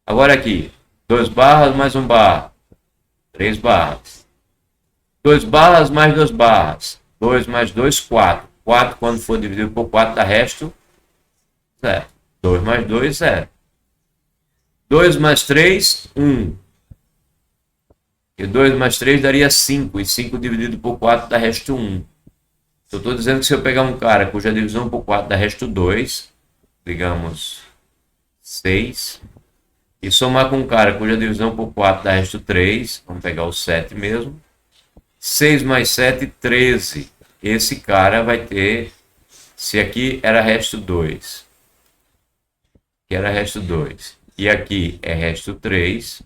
Agora aqui, 2 barras mais 1 barra, 3 barras. 2 barras mais 2 barras, 2 mais 2, 4. 4 quando for dividido por 4 dá resto 0. 2 mais 2, 0. 2 mais 3, 1. E 2 mais 3 daria 5. E 5 dividido por 4 dá resto 1. Eu estou dizendo que se eu pegar um cara cuja divisão por 4 dá resto 2, digamos 6. E somar com um cara cuja divisão por 4 dá resto 3. Vamos pegar o 7 mesmo. 6 mais 7, 13. Esse cara vai ter, se aqui era resto 2, aqui era resto 2, e aqui é resto 3,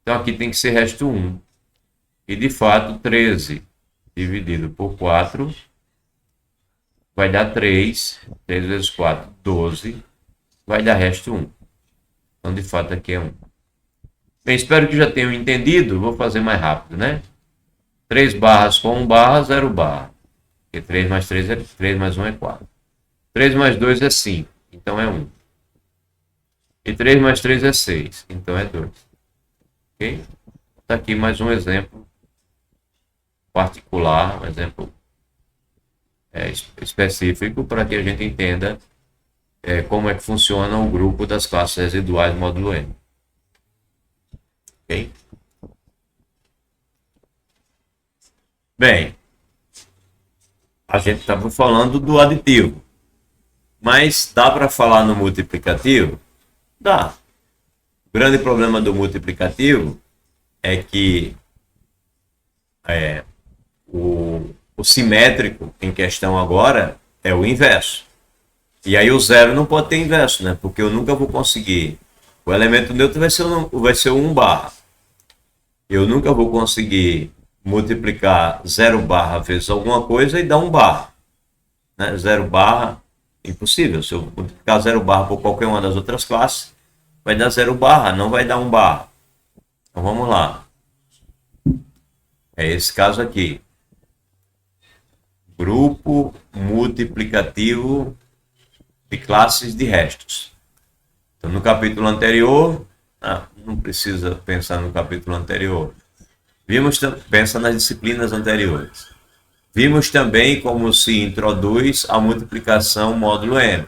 então aqui tem que ser resto 1. E de fato, 13 dividido por 4 vai dar 3. 3 vezes 4, 12. Vai dar resto 1. Então, de fato, aqui é 1. Bem, espero que já tenham entendido. Vou fazer mais rápido, né? 3 barras com 1 barra, 0 barra. Porque 3 mais 3 é 3 mais 1 é 4. 3 mais 2 é 5. Então é 1. E 3 mais 3 é 6. Então é 2. Ok? Está aqui mais um exemplo particular, um exemplo específico para que a gente entenda como é que funciona o grupo das classes residuais módulo M. Ok? Bem, a gente estava falando do aditivo, mas dá para falar no multiplicativo? Dá. O grande problema do multiplicativo é que o simétrico em questão agora é o inverso. E aí o zero não pode ter inverso, né? Porque eu nunca vou conseguir. O elemento neutro vai ser 1 barra. Eu nunca vou conseguir multiplicar 0 barra vezes alguma coisa e dar 1 barra. Né? 0 barra, impossível. Se eu multiplicar 0 barra por qualquer uma das outras classes, vai dar 0 barra, não vai dar 1 barra. Então vamos lá. É esse caso aqui. Grupo multiplicativo de classes de restos. Então, no capítulo anterior, não precisa pensar no capítulo anterior. Pensa nas disciplinas anteriores. Vimos também como se introduz a multiplicação módulo M.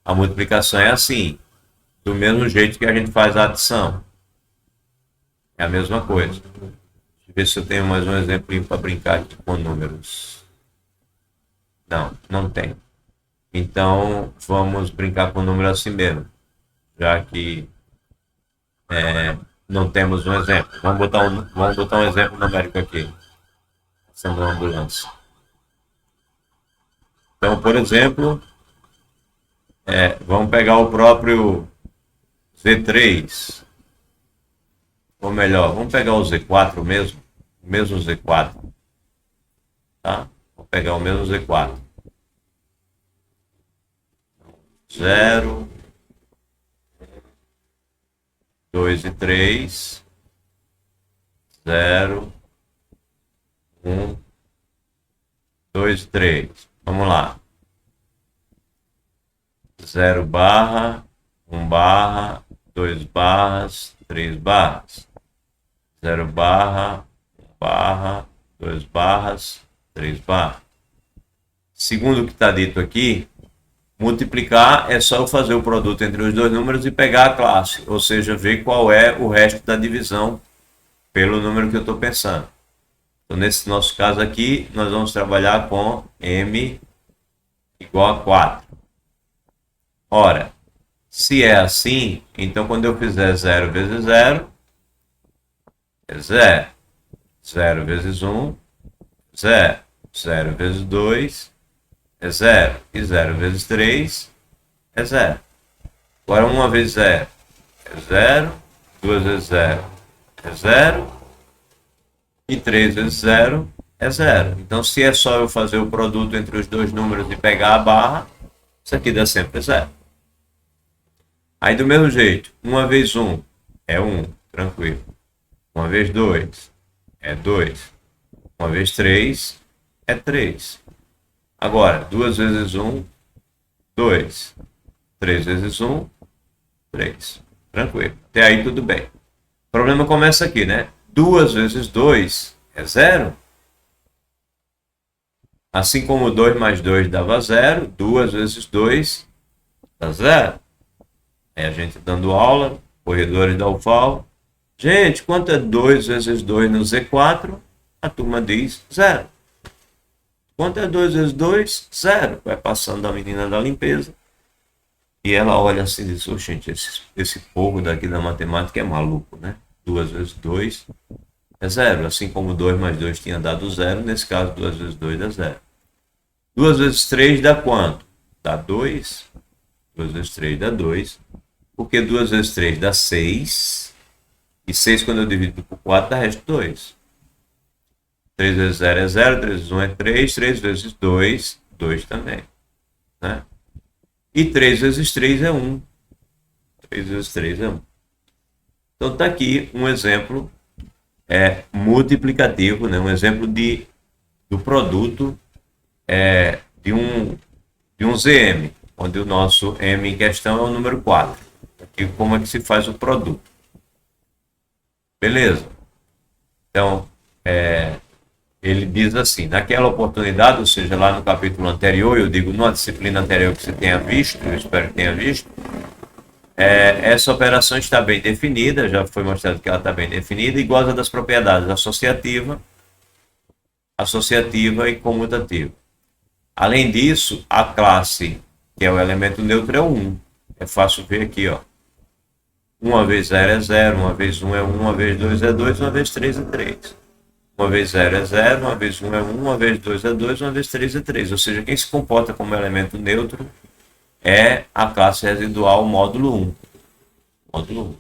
A multiplicação é assim, do mesmo jeito que a gente faz a adição. É a mesma coisa. Deixa eu ver se eu tenho mais um exemplo para brincar aqui com números. Não tem. Então, vamos brincar com o número assim mesmo, já que não temos um exemplo. Vamos botar um exemplo numérico aqui, sendo uma ambulância. Então, por exemplo, vamos pegar o próprio Z3, ou melhor, vamos pegar o Z4 mesmo, o mesmo Z4, tá? Vou pegar o mesmo Z4. 0, 2 e 3, 0, 1, 2 e 3. Vamos lá. 0 barra, 1 barra, 2 barras, 3 barras. 0 barra, 1 barra, 2 barras, 3 barras. Segundo o que está dito aqui, multiplicar é só eu fazer o produto entre os dois números e pegar a classe, ou seja, ver qual é o resto da divisão pelo número que eu estou pensando. Então, nesse nosso caso aqui, nós vamos trabalhar com M igual a 4. Ora, se é assim, então quando eu fizer 0 vezes 0, é 0. 0 vezes 1, 0. 0 vezes 2, é 0. E 0 vezes 3 é 0. Agora 1 vezes 0 é 0. 2 vezes 0 é 0. E 3 vezes 0 é 0. Então, se é só eu fazer o produto entre os dois números e pegar a barra, isso aqui dá sempre 0. Aí, do mesmo jeito, 1 vezes 1 é 1, tranquilo. 1 vezes 2 é 2. 1 vezes 3 é 3. Agora, 2 vezes 1, 2. 3 vezes 1, 3. Tranquilo. Até aí tudo bem. O problema começa aqui, né? 2 vezes 2 é 0. Assim como 2 mais 2 dava 0, 2 vezes 2 dá 0. Aí a gente dando aula, corredores da UFAL. Gente, quanto é 2 vezes 2 no Z4? A turma diz 0. Quanto é 2 vezes 2? 0. Vai passando a menina da limpeza. E ela olha assim e diz, "Ô, gente, esse povo daqui da matemática é maluco, né? 2 vezes 2 é zero. Assim como 2 mais 2 tinha dado zero, nesse caso 2 vezes 2 é zero. 2 vezes 3 dá quanto? Dá 2. 2 vezes 3 dá 2. Porque 2 vezes 3 dá 6. E 6 quando eu divido por 4 dá resto 2. 3 vezes 0 é 0, 3 vezes 1 é 3, 3 vezes 2, 2 também. Né? E 3 vezes 3 é 1. 3 vezes 3 é 1. Então está aqui um exemplo multiplicativo, né? Um exemplo do produto de um ZM, onde o nosso M em questão é o número 4. Aqui como é que se faz o produto. Beleza. Então, ele diz assim, naquela oportunidade, ou seja, lá no capítulo anterior, eu digo numa disciplina anterior que você tenha visto, eu espero que tenha visto, essa operação está bem definida, já foi mostrado que ela está bem definida e goza das propriedades associativa e comutativa. Além disso, a classe, que é o elemento neutro, é o 1. É fácil ver aqui, ó. 1 vezes 0 é 0, 1 vezes 1 é 1, 1 vezes 2 é 2, 1 vezes 3 é 3. 1 vezes 0 é 0, 1 vezes 1 é 1, 1 vezes 2 é 2, 1 vezes 3 é 3. Ou seja, quem se comporta como elemento neutro é a classe residual módulo 1. Módulo 1.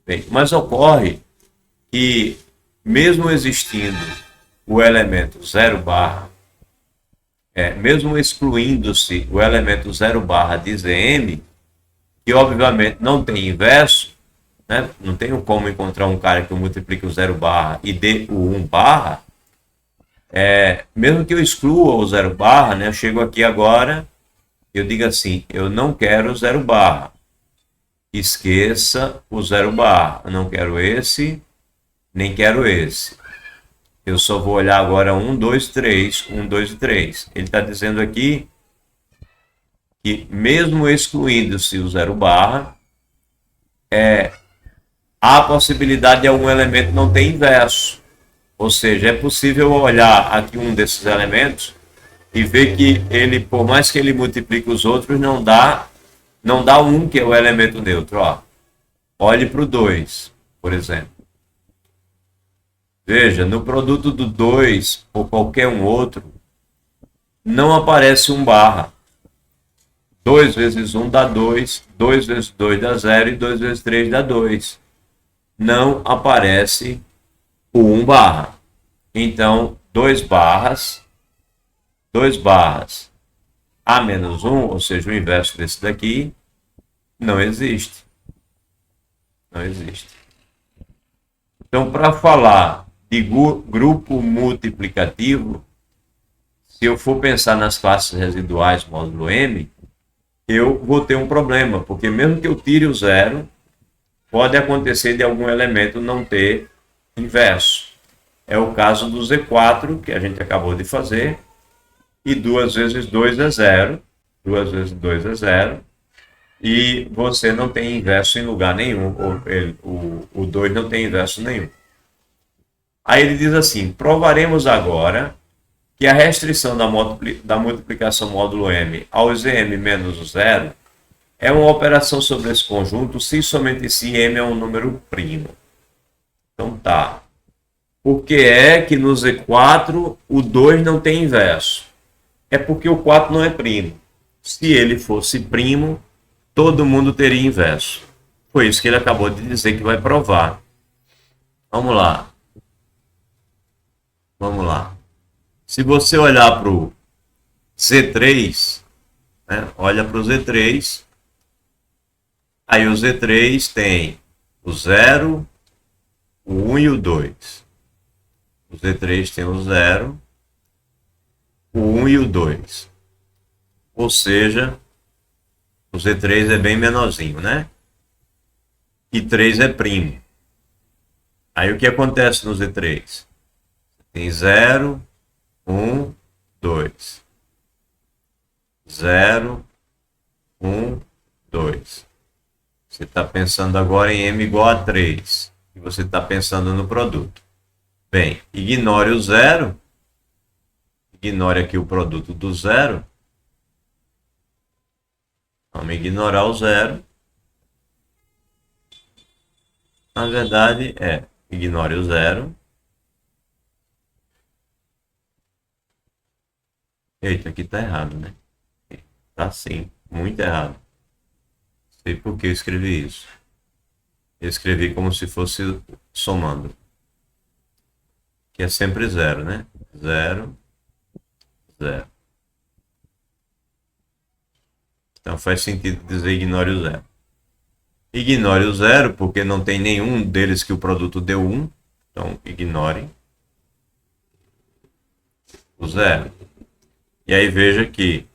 Bem, mas ocorre que, mesmo existindo o elemento 0 barra, mesmo excluindo-se o elemento 0 barra de ZM, que obviamente não tem inverso, né? Não tenho como encontrar um cara que multiplique o 0 barra e dê o 1 barra, mesmo que eu exclua o 0 barra, né? Eu chego aqui agora, eu digo assim, eu não quero o 0 barra, esqueça o 0 barra, eu não quero esse, nem quero esse. Eu só vou olhar agora 1, 2, 3, 1, 2 e 3. Ele está dizendo aqui que mesmo excluindo-se o 0 barra, há a possibilidade de algum elemento não ter inverso. Ou seja, é possível olhar aqui um desses elementos e ver que ele, por mais que ele multiplique os outros, não dá 1, que é o elemento neutro. Ó. Olhe para o 2, por exemplo. Veja, no produto do 2 ou qualquer um outro, não aparece 1 barra. 2 vezes 1 dá 2, 2 vezes 2 dá 0 e 2 vezes 3 dá 2. Não aparece o 1 barra. Então, 2 barras A menos 1, ou seja, o inverso desse daqui, não existe. Não existe. Então, para falar de grupo multiplicativo, se eu for pensar nas classes residuais módulo M, eu vou ter um problema, porque mesmo que eu tire o 0, pode acontecer de algum elemento não ter inverso. É o caso do Z4, que a gente acabou de fazer, e 2 vezes 2 é 0, 2 vezes 2 é 0, e você não tem inverso em lugar nenhum, o 2 não tem inverso nenhum. Aí ele diz assim, provaremos agora que a restrição da multiplicação módulo M ao Zm menos o 0 é uma operação sobre esse conjunto se e somente se M é um número primo. Então tá. Por que é que no Z4 o 2 não tem inverso? É porque o 4 não é primo. Se ele fosse primo, todo mundo teria inverso. Foi isso que ele acabou de dizer que vai provar. Vamos lá. Vamos lá. Se você olhar para o Z3, né, olha para o Z3, aí o Z3 tem o 0, o 1 e o 2. O Z3 tem o 0, o 1 e o 2. Ou seja, o Z3 é bem menorzinho, né? E 3 é primo. Aí o que acontece no Z3? Tem 0, 1, 2. 0, 1, 2. Você está pensando agora em M igual a 3. E você está pensando no produto. Bem, ignore o 0. Ignore aqui o produto do 0. Vamos ignorar o zero. Na verdade, ignore o zero. Eita, aqui tá errado, né? Tá sim, muito errado. Não sei por que eu escrevi isso. Eu escrevi como se fosse somando. Que é sempre zero, né? Zero, zero. Então faz sentido dizer ignore o zero. Ignore o zero porque não tem nenhum deles que o produto deu 1. Então ignore o zero. E aí veja que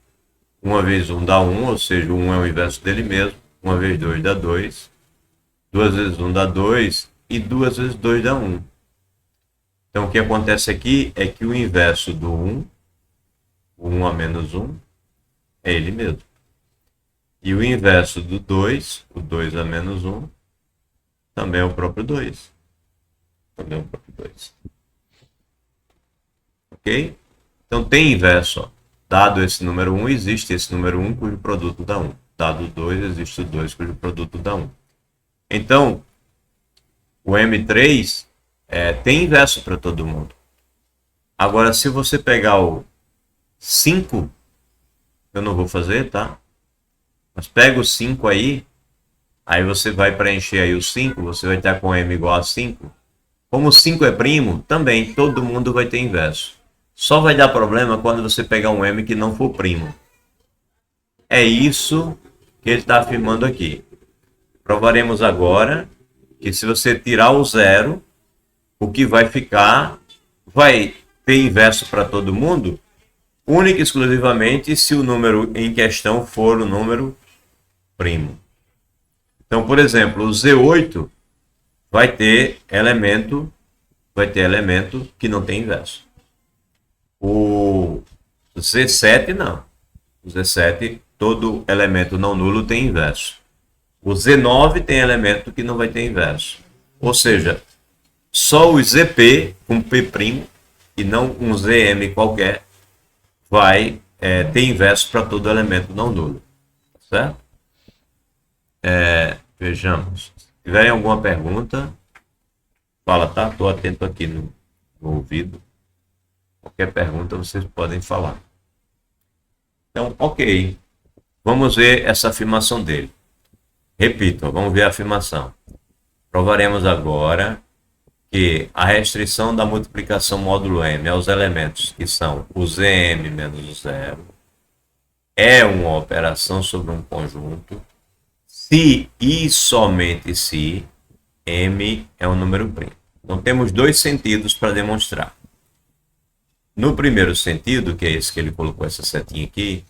uma vez 1 dá 1, ou seja, o 1 é o inverso dele mesmo. Uma vez 2 dá 2. Duas vezes 1 dá 2. E duas vezes 2 dá 1. Então o que acontece aqui é que o inverso do 1, o 1 a menos 1, é ele mesmo. E o inverso do 2, o 2 a menos 1, também é o próprio 2. Também é o próprio 2. Ok? Então tem inverso. Ó. Dado esse número 1, existe esse número 1 cujo produto dá 1. Dado o 2, existe o 2 cujo produto dá 1. Então, o M3 tem inverso para todo mundo. Agora, se você pegar o 5, eu não vou fazer, tá? Mas pega o 5 aí você vai preencher aí o 5, você vai estar com M igual a 5. Como 5 é primo, também todo mundo vai ter inverso. Só vai dar problema quando você pegar um M que não for primo. É isso que ele está afirmando aqui. Provaremos agora que se você tirar o zero, o que vai ficar vai ter inverso para todo mundo, única e exclusivamente se o número em questão for o número primo. Então, por exemplo, o Z8 vai ter elemento que não tem inverso. O Z7 não. O Z7, todo elemento não nulo tem inverso. O Z9 tem elemento que não vai ter inverso. Ou seja, só o ZP com P' e não um ZM qualquer vai ter inverso para todo elemento não nulo. Certo? Vejamos. Se tiverem alguma pergunta, fala, tá? Estou atento aqui no ouvido. Qualquer pergunta vocês podem falar. Então, ok. Vamos ver essa afirmação dele. Repito, vamos ver a afirmação. Provaremos agora que a restrição da multiplicação módulo M aos elementos que são o Zm menos o zero é uma operação sobre um conjunto se e somente se M é um número primo. Então temos dois sentidos para demonstrar. No primeiro sentido, que é esse que ele colocou essa setinha aqui,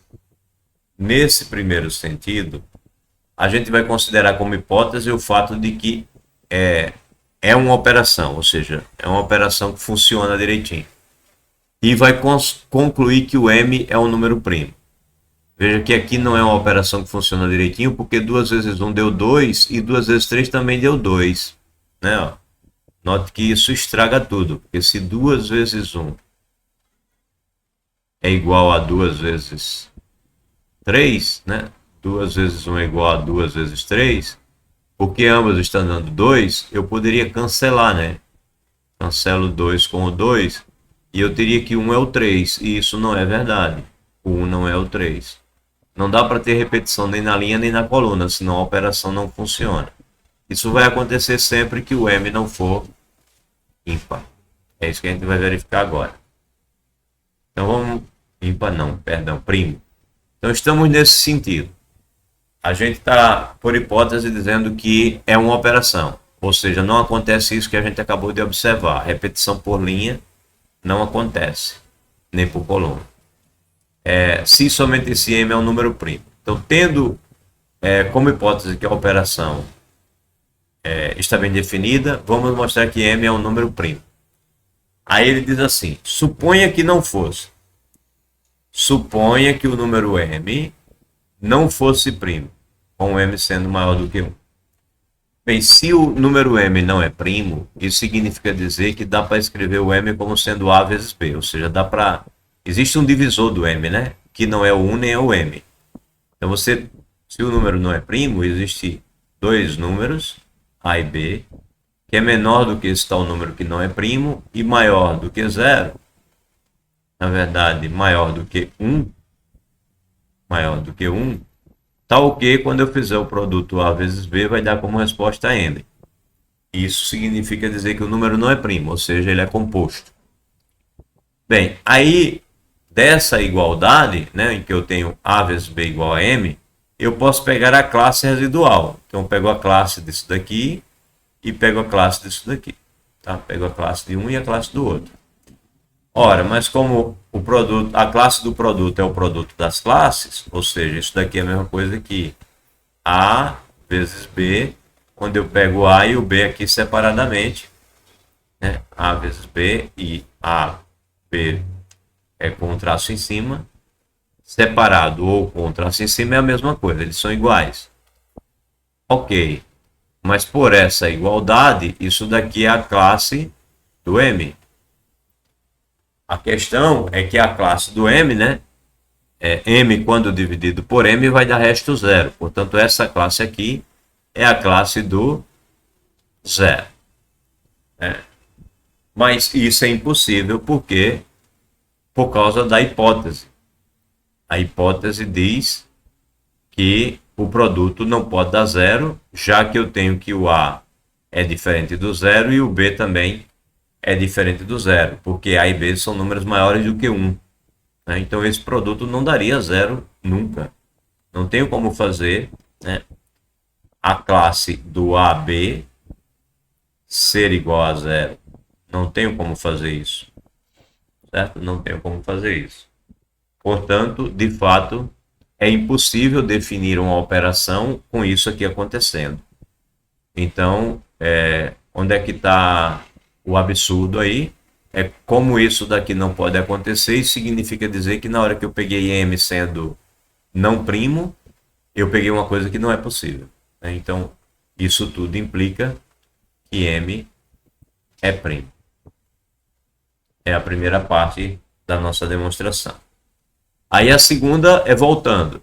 nesse primeiro sentido, a gente vai considerar como hipótese o fato de que é uma operação, ou seja, é uma operação que funciona direitinho. E vai concluir que o M é um número primo. Veja que aqui não é uma operação que funciona direitinho, porque 2 vezes 1 deu 2 e 2 vezes 3 também deu 2. Né? Ó. Note que isso estraga tudo, porque se 2 vezes 1 é igual a 2 vezes 3, né? 2 vezes 1 é igual a 2 vezes 3, porque ambas estão dando 2, eu poderia cancelar, né? Cancelo 2 com o 2, e eu teria que 1 é o 3, e isso não é verdade. O 1 não é o 3. Não dá para ter repetição nem na linha nem na coluna, senão a operação não funciona. Isso vai acontecer sempre que o M não for ímpar. É isso que a gente vai verificar agora. Então vamos... ímpar não, perdão, primo. Então estamos nesse sentido. A gente está, por hipótese, dizendo que é uma operação. Ou seja, não acontece isso que a gente acabou de observar. Repetição por linha não acontece, nem por coluna. Se somente esse M é um número primo. Então, tendo como hipótese que a operação está bem definida, vamos mostrar que M é um número primo. Aí ele diz assim, suponha que não fosse. Suponha que o número M não fosse primo, com M sendo maior do que 1. Bem, se o número M não é primo, isso significa dizer que dá para escrever o M como sendo A vezes B, ou seja, dá para... Existe um divisor do M, né? Que não é o 1 nem é o M. Então você Se o número não é primo, existe dois números, A e B, que é menor do que esse tal número que não é primo e maior do que zero. Na verdade, maior do que 1, tal que quando eu fizer o produto A vezes B vai dar como resposta M. Isso significa dizer que o número não é primo, ou seja, ele é composto. Bem, aí dessa igualdade, né, em que eu tenho A vezes B igual a M, eu posso pegar a classe residual. Então eu pego a classe disso daqui e pego a classe disso daqui. Tá? Pego a classe de um e a classe do outro. Ora, mas como o produto, a classe do produto é o produto das classes, ou seja, isso daqui é a mesma coisa que A vezes B, quando eu pego o A e o B aqui separadamente, né? A vezes B e A, B é com um traço em cima, separado ou com um traço em cima é a mesma coisa, eles são iguais. Ok, mas por essa igualdade, isso daqui é a classe do M. A questão é que a classe do M, né? M quando dividido por M vai dar resto zero. Portanto, essa classe aqui é a classe do zero. Mas isso é impossível porque por causa da hipótese. A hipótese diz que o produto não pode dar zero, já que eu tenho que o A é diferente do zero e o B também é diferente do zero, porque A e B são números maiores do que 1. Né? Então esse produto não daria zero nunca. Não tenho como fazer, né, a classe do AB ser igual a zero. Não tenho como fazer isso. Certo? Não tenho como fazer isso. Portanto, de fato, é impossível definir uma operação com isso aqui acontecendo. Então, onde é que está o absurdo aí? É como isso daqui não pode acontecer, isso significa dizer que na hora que eu peguei M sendo não primo, eu peguei uma coisa que não é possível. Né? Então, isso tudo implica que M é primo. É a primeira parte da nossa demonstração. Aí a segunda é voltando.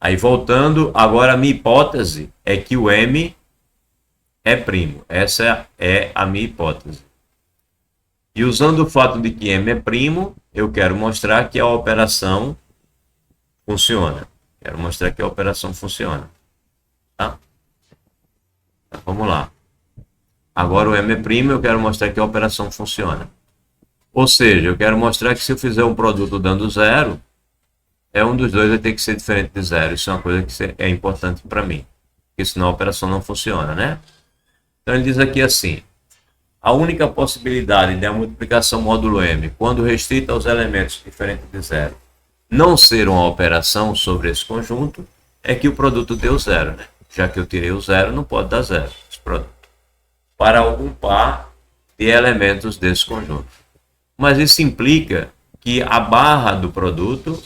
Aí voltando, agora a minha hipótese é que o M é primo. Essa é a minha hipótese. E usando o fato de que M é primo, eu quero mostrar que a operação funciona. Quero mostrar que a operação funciona. Tá? Então, vamos lá. Agora o M é primo, eu quero mostrar que a operação funciona. Ou seja, eu quero mostrar que se eu fizer um produto dando zero, um dos dois vai ter que ser diferente de zero. Isso é uma coisa que é importante para mim. Porque senão a operação não funciona, né? Então ele diz aqui assim: a única possibilidade de a multiplicação módulo M, quando restrita aos elementos diferentes de zero, não ser uma operação sobre esse conjunto, é que o produto deu zero, né? Já que eu tirei o zero, não pode dar zero esse produto. Para algum par de elementos desse conjunto. Mas isso implica que a barra do produto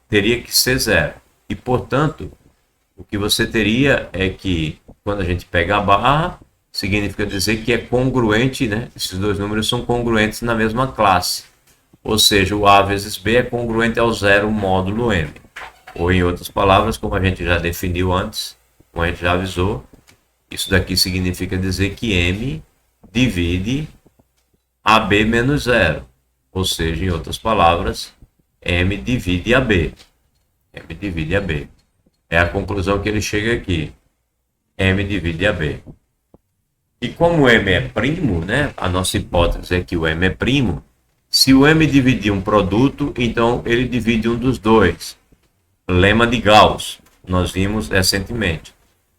teria que ser zero. E, portanto, o que você teria é que, quando a gente pega a barra, significa dizer que é congruente, né? Esses dois números são congruentes na mesma classe. Ou seja, o A vezes B é congruente ao zero módulo M. Ou, em outras palavras, como a gente já definiu antes, como a gente já avisou, isso daqui significa dizer que M divide AB menos zero. Ou seja, em outras palavras, M divide AB. M divide AB. É a conclusão que ele chega aqui. M divide AB. E como M é primo, né? A nossa hipótese é que o M é primo. Se o M dividir um produto, então ele divide um dos dois. Lema de Gauss. Nós vimos recentemente.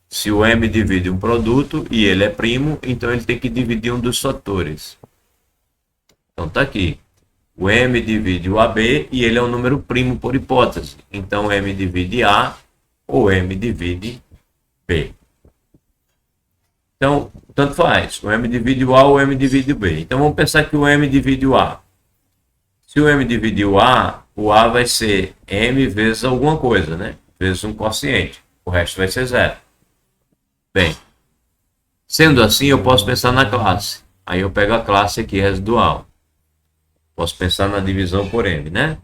Se o M divide um produto e ele é primo, então ele tem que dividir um dos fatores. Então está aqui. O M divide o AB e ele é um número primo por hipótese. Então M divide A ou M divide B. Então, tanto faz. O M divide o A ou o M divide o B. Então vamos pensar que o M divide o A. Se o M dividir o A vai ser M vezes alguma coisa, né? Vezes um quociente. O resto vai ser zero. Bem, sendo assim, eu posso pensar na classe. Aí eu pego a classe aqui residual. Posso pensar na divisão por M, né?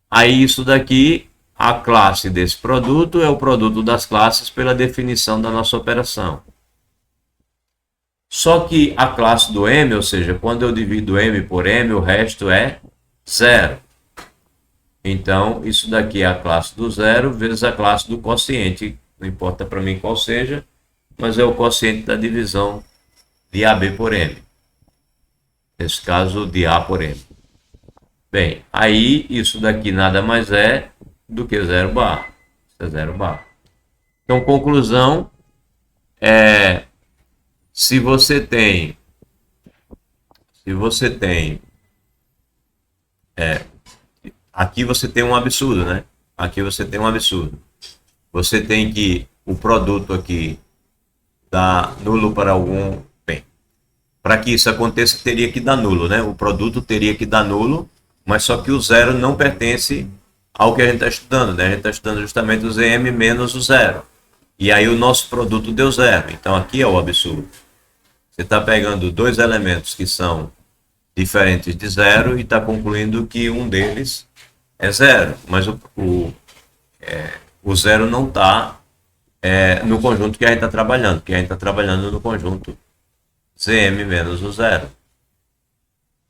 Aí isso daqui, a classe desse produto é o produto das classes pela definição da nossa operação. Só que a classe do M, ou seja, quando eu divido M por M, o resto é zero. Então, isso daqui é a classe do zero vezes a classe do quociente. Não importa para mim qual seja, mas é o quociente da divisão de AB por M. Nesse caso, de A por M. Bem, aí isso daqui nada mais é do que 0 barra. Isso é 0 barra. Então, conclusão é, se você tem aqui você tem um absurdo, né? Aqui você tem um absurdo. Você tem que o produto aqui dá nulo para algum. Bem, para que isso aconteça, teria que dar nulo, né? O produto teria que dar nulo, mas só que o zero não pertence ao que a gente está estudando, né? A gente está estudando justamente o ZM menos o zero. E aí o nosso produto deu zero. Então aqui é o absurdo. Você está pegando dois elementos que são diferentes de zero e está concluindo que um deles é zero. Mas o zero não está no conjunto que a gente está trabalhando, porque a gente está trabalhando no conjunto ZM menos o zero.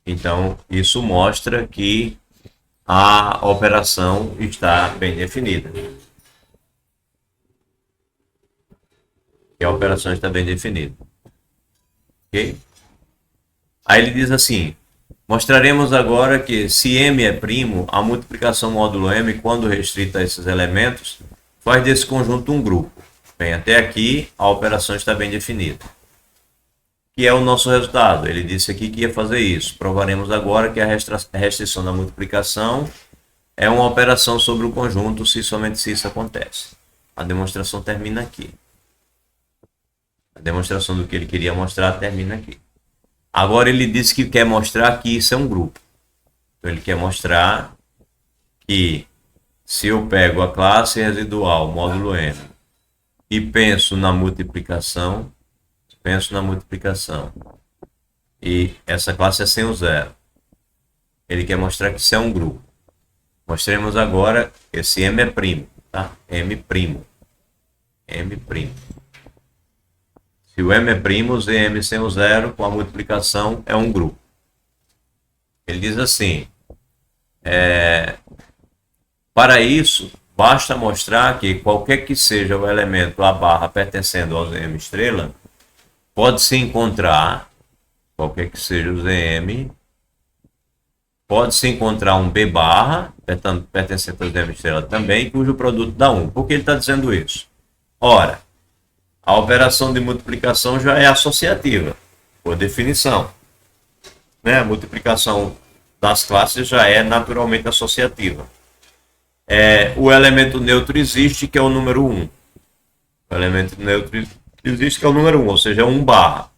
Então, isso mostra que a operação está bem definida. Que a operação está bem definida. Ok? Aí ele diz assim, mostraremos agora que se M é primo, a multiplicação módulo M, quando restrita a esses elementos, faz desse conjunto um grupo. Bem, até aqui a operação está bem definida. Que é o nosso resultado. Ele disse aqui que ia fazer isso. Provaremos agora que a restrição da multiplicação é uma operação sobre o conjunto se somente se isso acontece. A demonstração termina aqui. A demonstração do que ele queria mostrar termina aqui. Agora ele disse que quer mostrar que isso é um grupo. Então ele quer mostrar que se eu pego a classe residual módulo M e penso na multiplicação, e essa classe é sem o zero. Ele quer mostrar que isso é um grupo. Mostremos agora que esse M é primo, tá? M primo. Se o M é primo, o ZM sem o zero com a multiplicação é um grupo. Ele diz assim, para isso, basta mostrar que qualquer que seja o elemento A barra pertencendo ao ZM estrela, pode-se encontrar, qualquer que seja o ZM, pode-se encontrar um B barra, pertencente ao ZM estrela também, cujo produto dá 1. Por que ele está dizendo isso? Ora, a operação de multiplicação já é associativa, por definição. Né? A multiplicação das classes já é naturalmente associativa. O elemento neutro existe, que é o número 1. O elemento neutro existe, que é o número 1, ou seja, é 1 barra.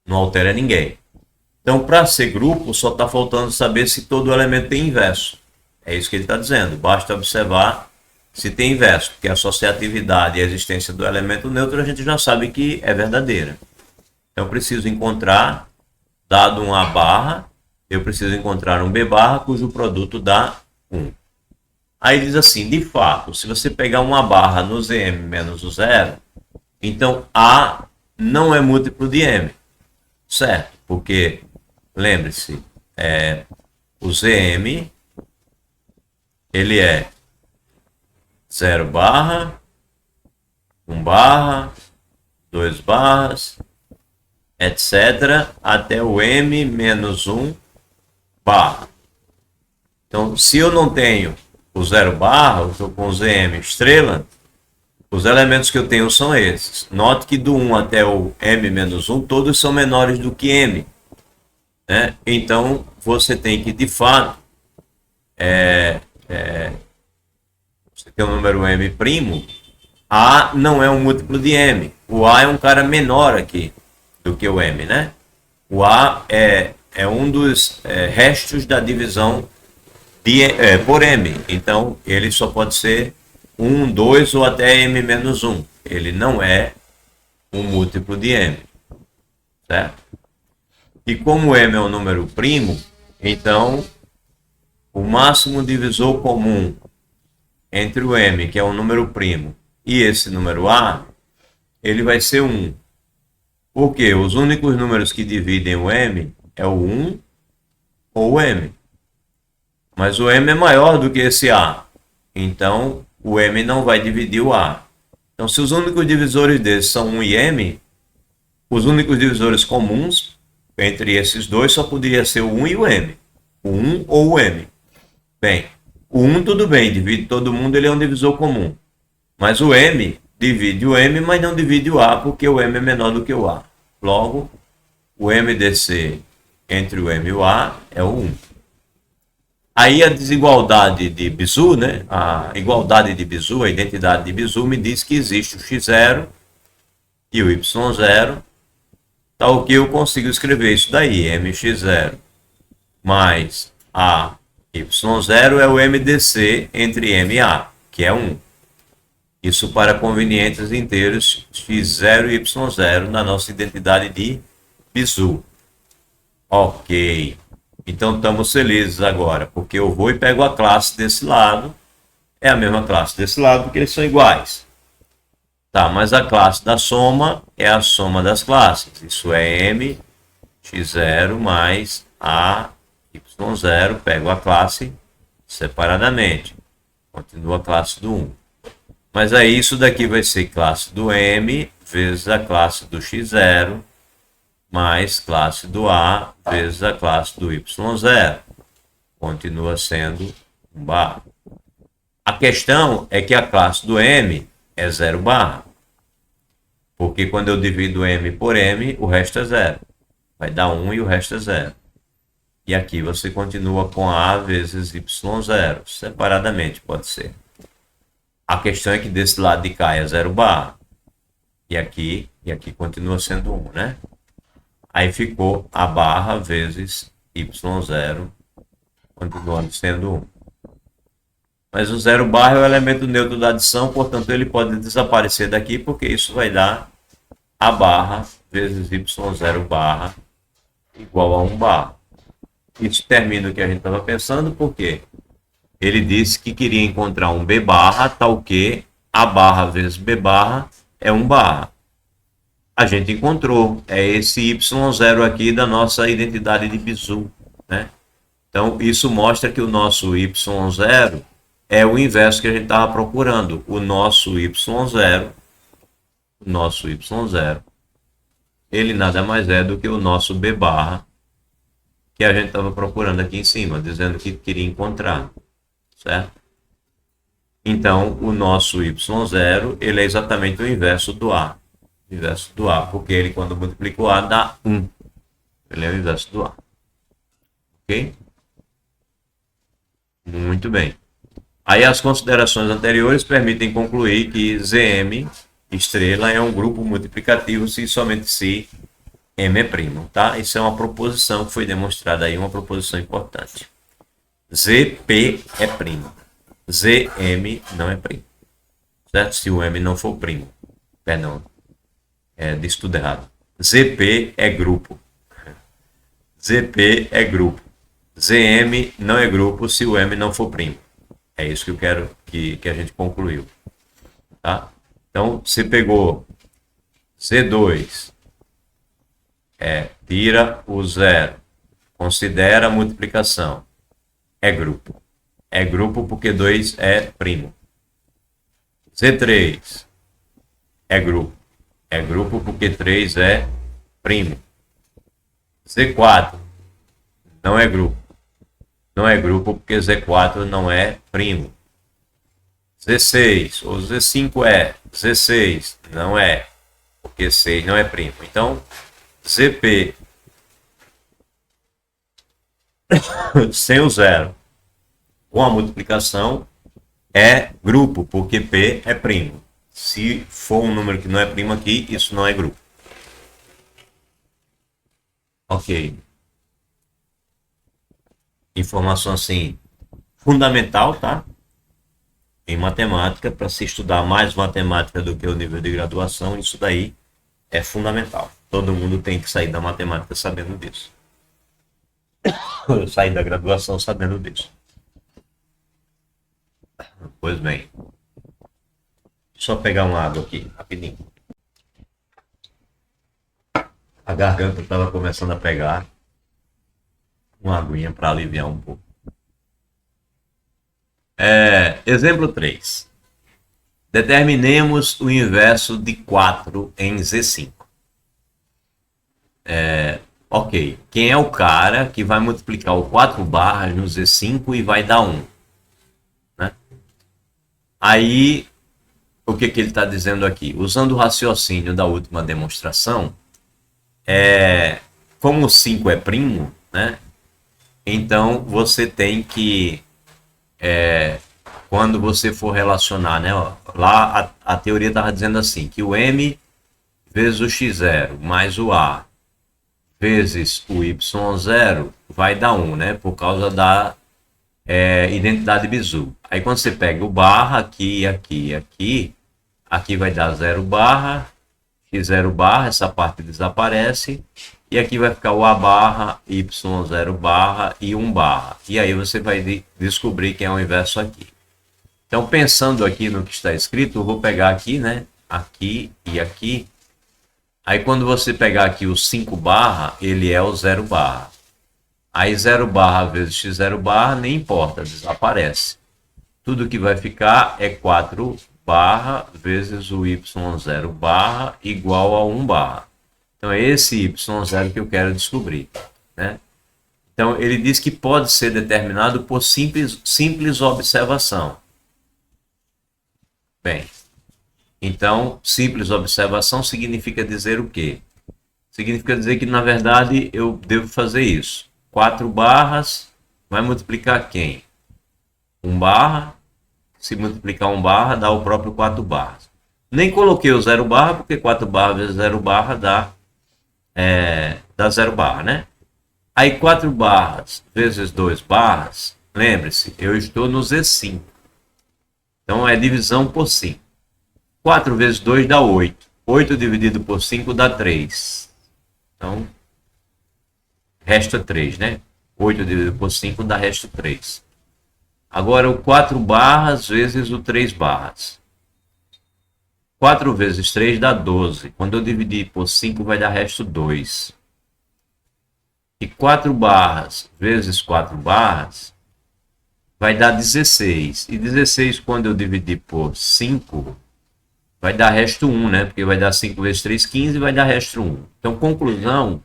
Não altera ninguém. Então, para ser grupo, só está faltando saber se todo elemento tem inverso. É isso que ele está dizendo. Basta observar se tem inverso, porque a associatividade e a existência do elemento neutro a gente já sabe que é verdadeira. Então, eu preciso encontrar, dado um A barra, eu preciso encontrar um B barra, cujo produto dá 1. Aí diz assim, de fato, se você pegar uma barra no ZM menos o zero, então A não é múltiplo de M, certo? Porque, lembre-se, o ZM, ele é 0 barra, 1 barra, 2 barras, etc., até o M menos 1 barra. Então, se eu não tenho o 0 barra, eu estou com o ZM estrela, os elementos que eu tenho são esses. Note que do 1 até o M menos 1, todos são menores do que M. Né? Então, você tem que, de fato, você tem o número M primo, A não é um múltiplo de M. O A é um cara menor aqui do que o M, né? O A é um dos restos da divisão por M. Então, ele só pode ser 1, 2 ou até M menos 1. Ele não é um múltiplo de M. Certo? E como M é um número primo, então o máximo divisor comum entre o m, que é um número primo, e esse número a, ele vai ser 1. Porque os únicos números que dividem o m é o 1 ou o m. Mas o m é maior do que esse a. Então, o m não vai dividir o a. Então, se os únicos divisores desses são 1 e m, os únicos divisores comuns entre esses dois só poderia ser o 1 e o m. O 1 ou o m. Bem, o 1 tudo bem, divide todo mundo, ele é um divisor comum. Mas o m divide o m, mas não divide o a, porque o m é menor do que o a. Logo, o MDC entre o m e o a é o 1. Aí a desigualdade de Bezout, né? A igualdade de Bezout, a identidade de Bezout me diz que existe o x0 e o y0, tal que eu consigo escrever isso daí, mx0 mais a y0 é o MDC entre m e a, que é 1. Isso para convenientes inteiros x0 e y0 na nossa identidade de Bezout. Ok. Então estamos felizes agora, porque eu vou e pego a classe desse lado. É a mesma classe desse lado, porque eles são iguais. Tá, mas a classe da soma é a soma das classes. Isso é m x0 mais a y0. Pego a classe separadamente. Continua a classe do 1. Mas aí isso daqui vai ser classe do m vezes a classe do x0 mais classe do a vezes a classe do y0. Continua sendo 1 barra. A questão é que a classe do m é 0 barra. Porque quando eu divido m por m, o resto é 0. Vai dar 1 e o resto é 0. E aqui você continua com a vezes y0. Separadamente pode ser. A questão é que desse lado de cá é 0 barra. E aqui continua sendo 1, né? Aí ficou a barra vezes y0, continuando sendo 1. Mas o 0 barra é o elemento neutro da adição, portanto ele pode desaparecer daqui, porque isso vai dar a barra vezes y0 barra igual a 1 barra. Isso termina o que a gente estava pensando, porque ele disse que queria encontrar um b barra, tal que a barra vezes b barra é 1 barra. A gente encontrou, é esse y0 aqui da nossa identidade de Bezout, né? Então, isso mostra que o nosso y0 é o inverso que a gente estava procurando. O nosso y0, ele nada mais é do que o nosso b barra, que a gente estava procurando aqui em cima, dizendo que queria encontrar, certo? Então, o nosso y0, ele é exatamente o inverso do a. Inverso do a, porque ele, quando multiplica o a, dá 1. Ele é o inverso do a. Ok? Muito bem. Aí as considerações anteriores permitem concluir que Zm, estrela, é um grupo multiplicativo se e somente se m é primo, tá? Isso é uma proposição que foi demonstrada aí, uma proposição importante. Zp é primo. Zm não é primo. Certo? Se o m não for primo. Perdão. Disse tudo errado. Zp é grupo. Zp é grupo. Zm não é grupo se o m não for primo. É isso que eu quero que a gente concluiu. Tá? Então, você pegou Z2, tira o 0, considera a multiplicação. É grupo. É grupo porque 2 é primo. Z3 é grupo. É grupo porque 3 é primo. Z4 não é grupo. Não é grupo porque Z4 não é primo. Z6 ou Z5 é. Z6 não é, porque 6 não é primo. Então, ZP sem o 0 com a multiplicação é grupo, porque P é primo. Se for um número que não é primo aqui, isso não é grupo. Ok. Informação assim, fundamental, tá? Em matemática, para se estudar mais matemática do que o nível de graduação, isso daí é fundamental. Todo mundo tem que sair da matemática sabendo disso. Sair da graduação sabendo disso. Pois Pois bem, só pegar uma água aqui, rapidinho. A garganta estava começando a pegar. Uma aguinha para aliviar um pouco. Exemplo 3. Determinemos o inverso de 4 em Z5. Ok, quem é o cara que vai multiplicar o 4 barras no Z5 e vai dar 1? Né? Aí, o que ele está dizendo aqui? Usando o raciocínio da última demonstração, como o 5 é primo, né? Então você tem que, quando você for relacionar, né? Lá a teoria estava dizendo assim, que o M vezes o x0 mais o A vezes o y0 vai dar 1, né? Por causa da identidade bizu. Aí quando você pega o barra aqui, aqui, aqui, aqui vai dar 0 barra, x0 barra, essa parte desaparece, e aqui vai ficar o A barra, y0 barra e 1 barra. E aí você vai descobrir que é o inverso aqui. Então, pensando aqui no que está escrito, eu vou pegar aqui, né? Aqui e aqui. Aí quando você pegar aqui o 5 barra, ele é o 0 barra. Aí 0 barra vezes x0 barra, nem importa, desaparece. Tudo que vai ficar é 4 barra vezes o y0 barra igual a 1 barra. Então é esse y0 que eu quero descobrir, né? Então ele diz que pode ser determinado por simples observação. Bem, então simples observação significa dizer o quê? Significa dizer que na verdade eu devo fazer isso. 4 barras vai multiplicar quem? 1 barra. Se multiplicar 1 barra, dá o próprio 4 barras. Nem coloquei o 0 barra, porque 4 barra vezes 0 barra dá 0 barra, né? Aí 4 barras vezes 2 barras, lembre-se, eu estou no Z5. Então é divisão por 5. 4 vezes 2 dá 8. 8 dividido por 5 dá 3. Então, resta 3, né? 8 dividido por 5 dá resto 3. Agora o 4 barras vezes o 3 barras. 4 vezes 3 dá 12. Quando eu dividir por 5 vai dar resto 2. E 4 barras vezes 4 barras vai dar 16. E 16 quando eu dividir por 5 vai dar resto 1, né? Porque vai dar 5 vezes 3, 15 e vai dar resto 1. Então, conclusão,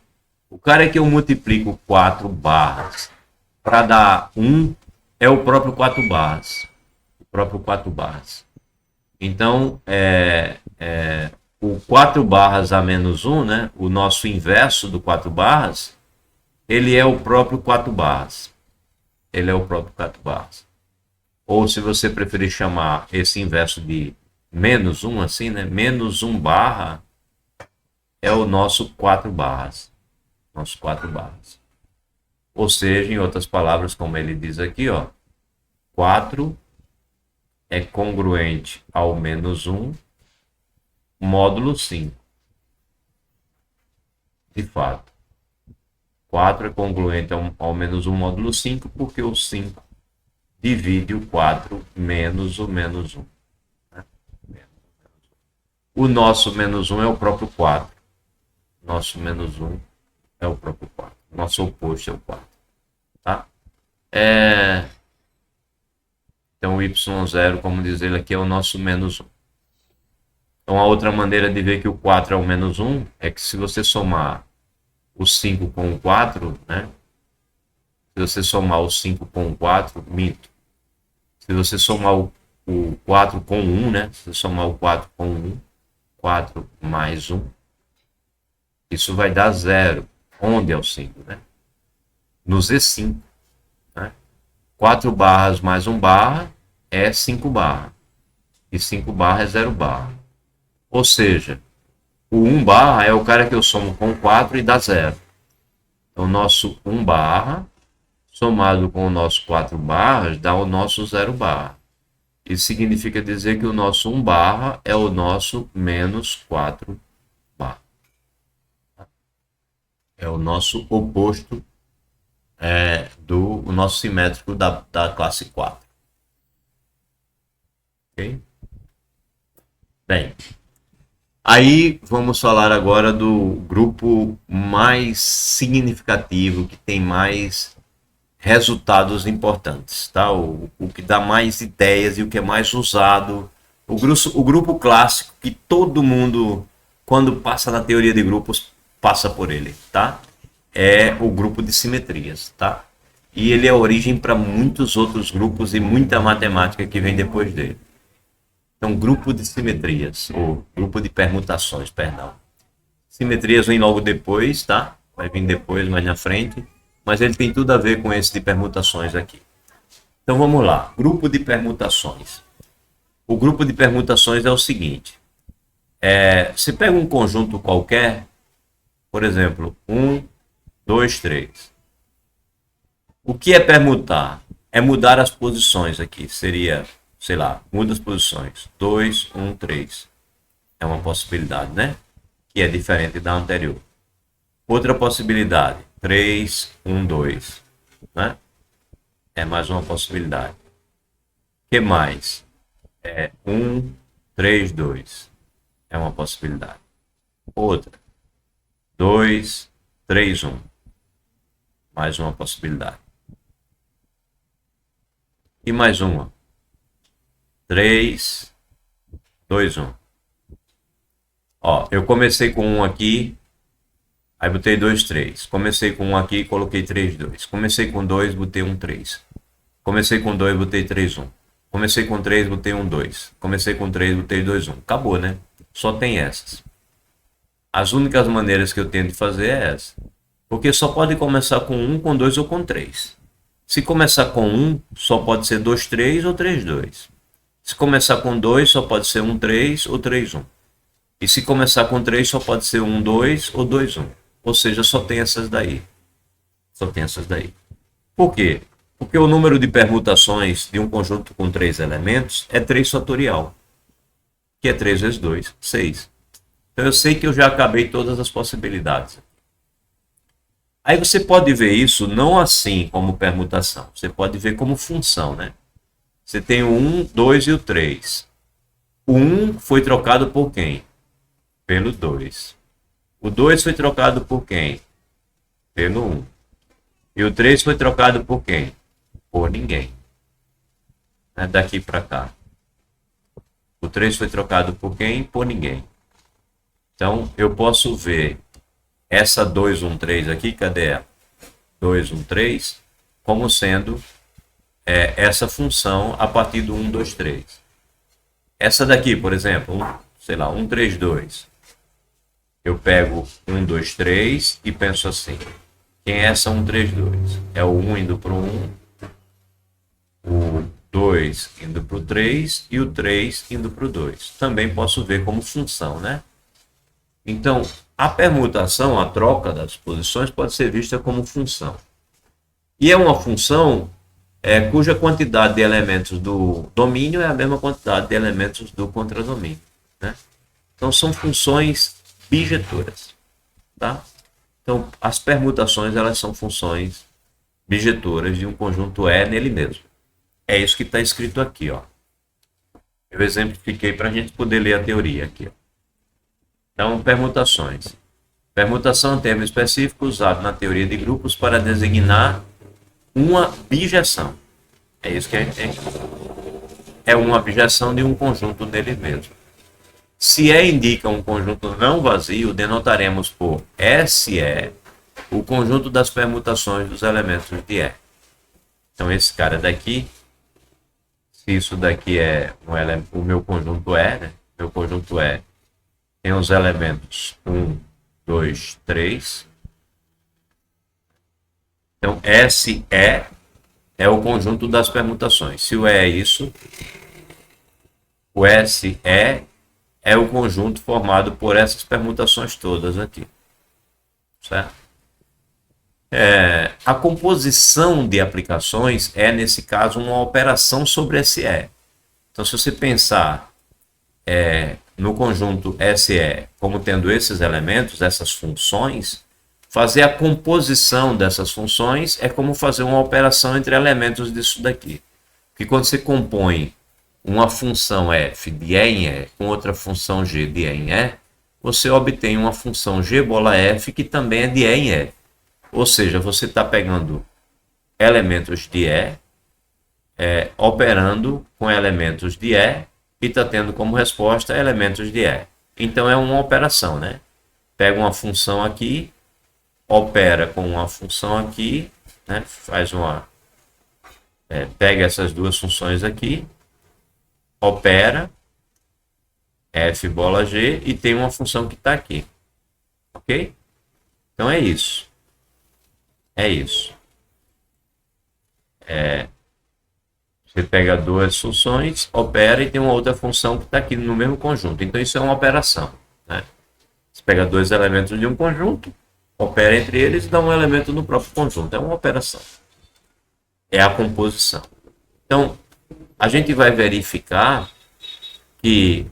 o cara que eu multiplico 4 barras para dar 1 é o próprio 4 barras. O próprio 4 barras. Então, o 4 barras a menos 1, né? O nosso inverso do 4 barras, ele é o próprio 4 barras. Ele é o próprio 4 barras. Ou se você preferir chamar esse inverso de menos 1, assim, né? Menos 1 barra é o nosso 4 barras. Nosso 4 barras. Ou seja, em outras palavras, como ele diz aqui, ó, 4 é congruente ao menos 1 módulo 5. De fato. 4 é congruente ao menos 1 módulo 5, porque o 5 divide o 4 menos o menos 1. Né? O nosso menos 1 é o próprio 4. Nosso menos 1 é o próprio 4. Nosso oposto é o 4. Tá? Então, o y0, como diz ele aqui, é o nosso menos 1. Então, a outra maneira de ver que o 4 é o menos 1 é que se você somar o 5 com o 4, né? Se você somar o 5 com o 4, minto. Se você somar o 4 com 1, né? Se você somar o 4 com 1, 4 mais 1, isso vai dar 0. Onde é o 5, né? No Z5. Né? 4 barras mais 1 barra é 5 barra. E 5 barra é 0 barra. Ou seja, o 1 barra é o cara que eu somo com 4 e dá 0. Então, o nosso 1 barra, somado com o nosso 4 barras, dá o nosso 0 barra. Isso significa dizer que o nosso 1 barra é o nosso menos 4 barra. É o nosso oposto do nosso simétrico da classe 4. Ok? Bem, aí vamos falar agora do grupo mais significativo, que tem mais resultados importantes, tá? O que dá mais ideias e o que é mais usado. O grupo clássico que todo mundo, quando passa na teoria de grupos, passa por ele, tá? É o grupo de simetrias, tá? E ele é a origem para muitos outros grupos e muita matemática que vem depois dele. Então, grupo de simetrias, ou grupo de permutações, perdão. Simetrias vem logo depois, tá? Vai vir depois, mais na frente. Mas ele tem tudo a ver com esse de permutações aqui. Então vamos lá. Grupo de permutações. O grupo de permutações é o seguinte. Você pega um conjunto qualquer, por exemplo, 1, 2, 3. O que é permutar? É mudar as posições aqui. Seria, sei lá, muda as posições. 2, 1, 3. É uma possibilidade, né? Que é diferente da anterior. Outra possibilidade. 3, 1, 2. Né? É mais uma possibilidade. O que mais? 1, 3, 2. É uma possibilidade. Outra. 2, 3, 1. Mais uma possibilidade. E mais uma. 3, 2, 1. Ó, eu comecei com 1 aqui. Aí botei 2, 3. Comecei com 1 aqui e coloquei 3, 2. Comecei com 2, botei 1, 3. Comecei com 2, botei 3, 1. Comecei com 3, botei 1, 2. Comecei com 3, botei 2, 1. Acabou, né? Só tem essas. As únicas maneiras que eu tenho de fazer é essa. Porque só pode começar com 1, com 2 ou com 3. Se começar com 1, só pode ser 2, 3 ou 3, 2. Se começar com 2, só pode ser 1, 3 ou 3, 1. E se começar com 3, só pode ser 1, 2 ou 2, 1. Ou seja, só tem essas daí. Só tem essas daí. Por quê? Porque o número de permutações de um conjunto com 3 elementos é 3 fatorial. Que é 3 vezes 2, 6. Então eu sei que eu já acabei todas as possibilidades. Aí você pode ver isso não assim como permutação. Você pode ver como função, né? Você tem o 1, 2 e o 3. O 1 foi trocado por quem? Pelo 2. O 2 foi trocado por quem? Pelo 1. E o 3 foi trocado por quem? Por ninguém. Daqui para cá. O 3 foi trocado por quem? Por ninguém. Então, eu posso ver essa 213 aqui, cadê ela? 213, como sendo essa função a partir do 123. Essa daqui, por exemplo, sei lá, 132. Eu pego 123 e penso assim. Quem é essa 132? É o 1 indo para o 1, o 2 indo para o 3 e o 3 indo para o 2. Também posso ver como função, né? Então, a permutação, a troca das posições, pode ser vista como função. E é uma função cuja quantidade de elementos do domínio é a mesma quantidade de elementos do contradomínio, né? Então, são funções bijetoras, tá? Então, as permutações, elas são funções bijetoras de um conjunto E nele mesmo. É isso que está escrito aqui, ó. Eu exemplifiquei para a gente poder ler a teoria aqui, ó. Então, permutações. Permutação é um termo específico usado na teoria de grupos para designar uma bijeção. É isso que a gente tem. É uma bijeção de um conjunto nele mesmo. Se E indica um conjunto não vazio, denotaremos por SE o conjunto das permutações dos elementos de E. Então, esse cara daqui, se isso daqui é o meu conjunto E, né? Meu conjunto E tem os elementos 1, 2, 3. Então, SE é o conjunto das permutações. Se o E é isso, o SE é o conjunto formado por essas permutações todas aqui. Certo? A composição de aplicações é, nesse caso, uma operação sobre SE. Então, se você pensar no conjunto SE como tendo esses elementos, essas funções, fazer a composição dessas funções é como fazer uma operação entre elementos disso daqui. Porque quando você compõe uma função f de E em E com outra função g de E em E, você obtém uma função g bola f que também é de E em E. Ou seja, você está pegando elementos de E, operando com elementos de E e está tendo como resposta elementos de E. Então é uma operação, né? Pega uma função aqui, opera com uma função aqui, né? Pega essas duas funções aqui, opera f bola g e tem uma função que está aqui, ok? Então é isso. É isso. Você pega duas funções, opera e tem uma outra função que está aqui no mesmo conjunto. Então isso é uma operação, né? Você pega dois elementos de um conjunto, opera entre eles e dá um elemento no próprio conjunto. É uma operação. É a composição. Então, a gente vai verificar que,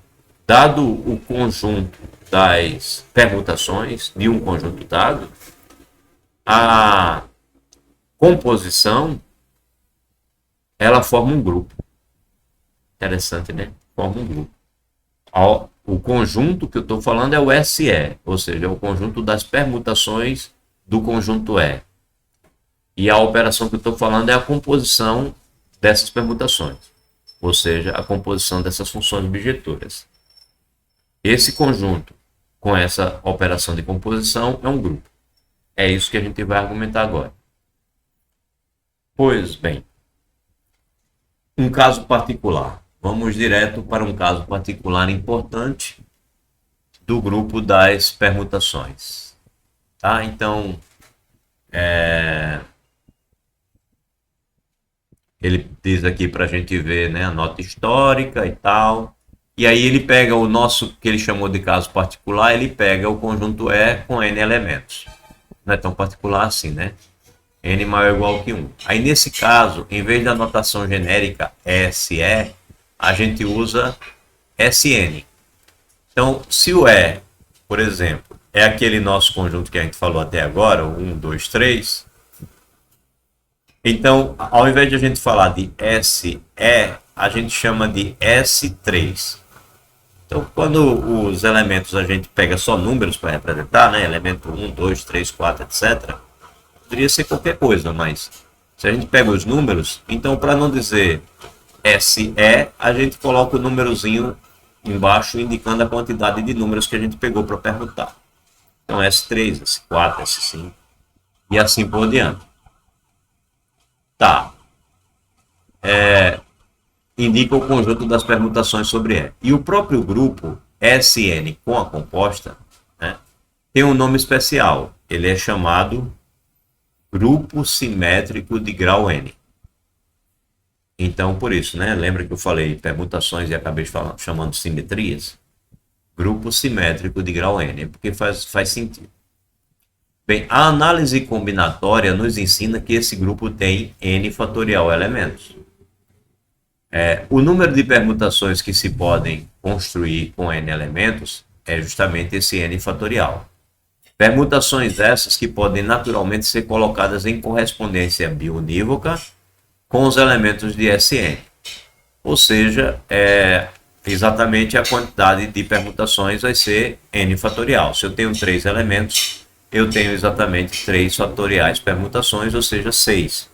dado o conjunto das permutações de um conjunto dado, a composição ela forma um grupo. Interessante, né? Forma um grupo. O conjunto que eu estou falando é o SE, ou seja, é o conjunto das permutações do conjunto E. E a operação que eu estou falando é a composição dessas permutações, ou seja, a composição dessas funções bijetoras. Esse conjunto com essa operação de composição é um grupo. É isso que a gente vai argumentar agora. Pois bem, um caso particular. Vamos direto para um caso particular importante do grupo das permutações. Tá? Então, ele diz aqui para a gente ver, né, a nota histórica e tal. E aí ele pega o nosso, que ele chamou de caso particular, ele pega o conjunto E com N elementos. Não é tão particular assim, né? N maior ou igual que 1. Aí nesse caso, em vez da notação genérica SE, a gente usa SN. Então, se o E, por exemplo, é aquele nosso conjunto que a gente falou até agora, o 1, 2, 3, então, ao invés de a gente falar de SE, a gente chama de S3. Então, quando os elementos a gente pega só números para representar, né? Elemento 1, 2, 3, 4, etc., poderia ser qualquer coisa, mas se a gente pega os números, então para não dizer SE, a gente coloca o númerozinho embaixo indicando a quantidade de números que a gente pegou para permutar. Então S3, S4, S5 e assim por diante. Tá. Indica o conjunto das permutações sobre E. E o próprio grupo SN com a composta, né, tem um nome especial. Ele é chamado grupo simétrico de grau N. Então, por isso, né? Lembra que eu falei permutações e acabei chamando simetrias? Grupo simétrico de grau N, porque faz sentido. Bem, a análise combinatória nos ensina que esse grupo tem N fatorial elementos. O número de permutações que se podem construir com N elementos é justamente esse N fatorial. Permutações essas que podem naturalmente ser colocadas em correspondência biunívoca com os elementos de Sn. Ou seja, exatamente a quantidade de permutações vai ser N fatorial. Se eu tenho 3 elementos, eu tenho exatamente 3 fatoriais permutações, ou seja, 6.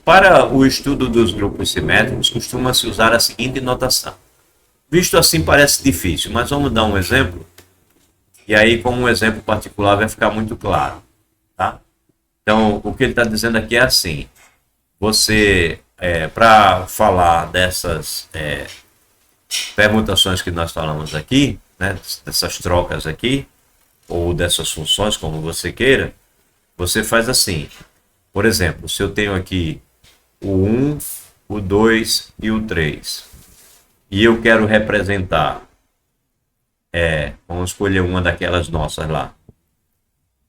Para o estudo dos grupos simétricos, costuma-se usar a seguinte notação. Visto assim parece difícil, mas vamos dar um exemplo. E aí, como um exemplo particular, vai ficar muito claro. Tá? Então, o que ele está dizendo aqui é assim. Você, para falar dessas permutações que nós falamos aqui, né, dessas trocas aqui, ou dessas funções, como você queira, você faz assim. Por exemplo, se eu tenho aqui o 1, o 2 e o 3, e eu quero representar, vamos escolher uma daquelas nossas lá.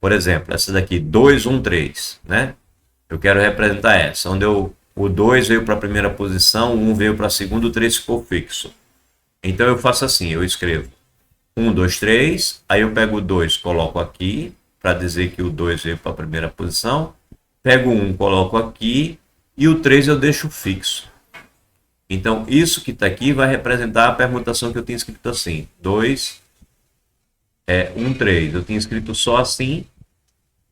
Por exemplo, essa daqui, 2, 1, 3, né? Eu quero representar essa, onde o 2 veio para a primeira posição, o 1 veio para a segunda, o 3 ficou fixo. Então eu faço assim, eu escrevo 1, 2, 3, aí eu pego o 2, coloco aqui, para dizer que o 2 veio para a primeira posição, pego o 1, coloco aqui, e o 3 eu deixo fixo. Então, isso que está aqui vai representar a permutação que eu tinha escrito assim. 2, 1, 3. Eu tinha escrito só assim,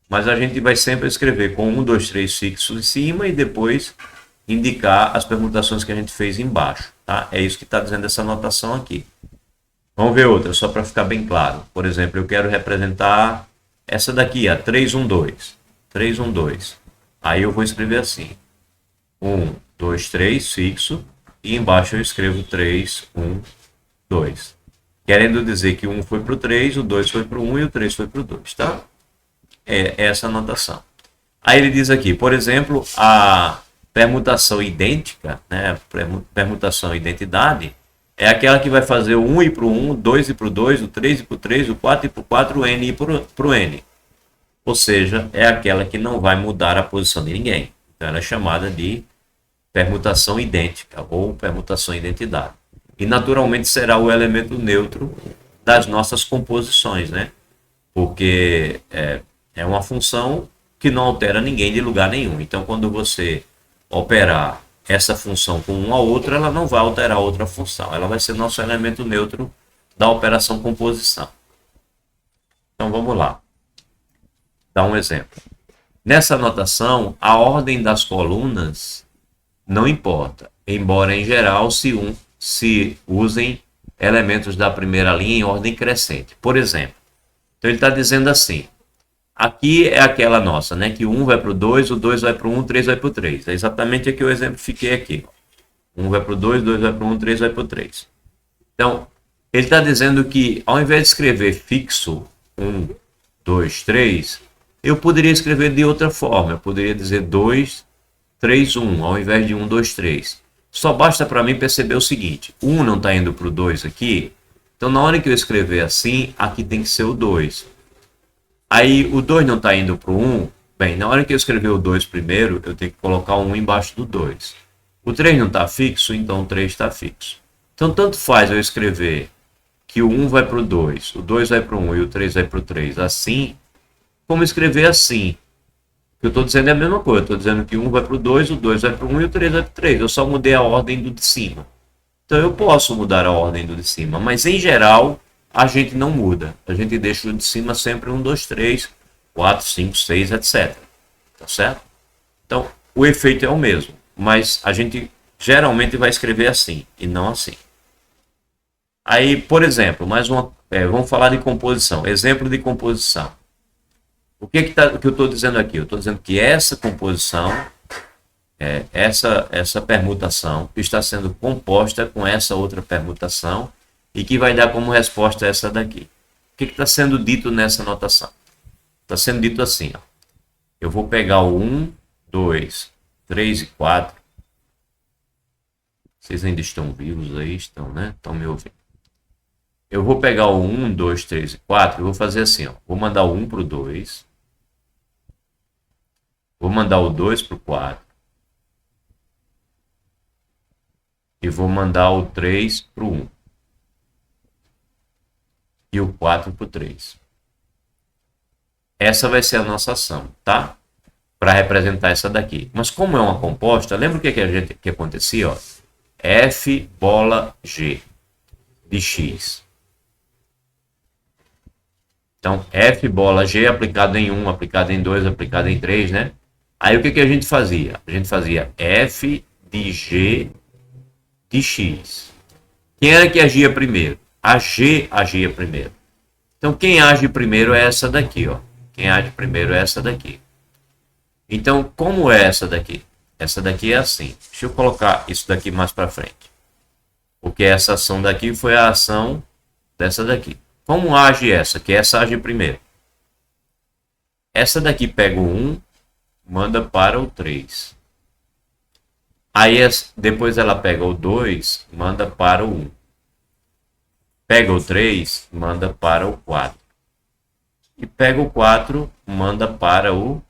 mas a gente vai sempre escrever com 1, 2, 3 fixos em cima e depois indicar as permutações que a gente fez embaixo. Tá? É isso que está dizendo essa anotação aqui. Vamos ver outra, só para ficar bem claro. Por exemplo, eu quero representar essa daqui, a 3, 1, 2. 3, 1, 2. Aí eu vou escrever assim. 1, 2, 3, fixo. E embaixo eu escrevo 3, 1, 2. Querendo dizer que o 1 foi para o 3, o 2 foi para o 1 e o 3 foi para o 2, tá? É essa a anotação. Aí ele diz aqui, por exemplo, a permutação idêntica, né? Permutação identidade, é aquela que vai fazer o 1 ir para o 1, o 2 ir para o 2, o 3 ir para o 3, o 4 ir para o 4, o n ir para o n. Ou seja, é aquela que não vai mudar a posição de ninguém. Então ela é chamada de permutação idêntica ou permutação identidade. E naturalmente será o elemento neutro das nossas composições, né? Porque é uma função que não altera ninguém de lugar nenhum. Então, quando você operar essa função com uma outra, ela não vai alterar outra função. Ela vai ser nosso elemento neutro da operação composição. Então, vamos lá. Dar um exemplo. Nessa notação, a ordem das colunas não importa, embora em geral se usem elementos da primeira linha em ordem crescente. Por exemplo, então ele está dizendo assim, aqui é aquela nossa, né, que o 1 vai para o 2, o 2 vai para o 1, o 3 vai para o 3. É exatamente aqui eu exemplifiquei aqui. 1 vai para o 2, 2 vai para o 1, 3 vai para o 3. Então, ele está dizendo que ao invés de escrever fixo 1, 2, 3, eu poderia escrever de outra forma. Eu poderia dizer 2, 3, 1, ao invés de 1, 2, 3. Só basta para mim perceber o seguinte, o 1 não está indo para o 2 aqui, então na hora que eu escrever assim, aqui tem que ser o 2. Aí o 2 não está indo para o 1, bem, na hora que eu escrever o 2 primeiro, eu tenho que colocar o 1 embaixo do 2. O 3 não está fixo, então o 3 está fixo. Então tanto faz eu escrever que o 1 vai para o 2, o 2 vai para o 1 e o 3 vai para o 3 assim, como escrever assim. O que eu estou dizendo é a mesma coisa. Eu estou dizendo que 1 vai para o 2, o 2 vai para o 1 e o 3 vai para o 3. Eu só mudei a ordem do de cima. Então eu posso mudar a ordem do de cima. Mas em geral, a gente não muda. A gente deixa o de cima sempre 1, 2, 3, 4, 5, 6, etc. Tá certo? Então o efeito é o mesmo. Mas a gente geralmente vai escrever assim e não assim. Aí, por exemplo, vamos falar de composição. Exemplo de composição. O que eu estou dizendo aqui? Eu estou dizendo que essa composição, essa permutação está sendo composta com essa outra permutação e que vai dar como resposta essa daqui. O que está sendo dito nessa notação? Está sendo dito assim, ó. Eu vou pegar o 1, 2, 3 e 4. Vocês ainda estão vivos aí? Estão, né? Estão me ouvindo. Eu vou pegar o 1, 2, 3 e 4 e vou fazer assim, ó. Vou mandar o 1 para o 2. Vou mandar o 2 para o 4. E vou mandar o 3 para o 1. E o 4 para o 3. Essa vai ser a nossa ação, tá? Para representar essa daqui. Mas como é uma composta, lembra o que acontecia? Ó? F bola G de X. Então, F bola G aplicado em 1, aplicado em 2, aplicado em 3, né? Aí o que a gente fazia? A gente fazia F de G de X. Quem era que agia primeiro? A G agia primeiro. Então quem age primeiro é essa daqui, ó. Quem age primeiro é essa daqui. Então como é essa daqui? Essa daqui é assim. Deixa eu colocar isso daqui mais para frente. Porque essa ação daqui foi a ação dessa daqui. Como age essa? Que essa age primeiro. Essa daqui pega o 1, manda para o 3. Aí depois ela pega o 2, manda para o 1. Pega o 3, manda para o 4. E pega o 4, manda para o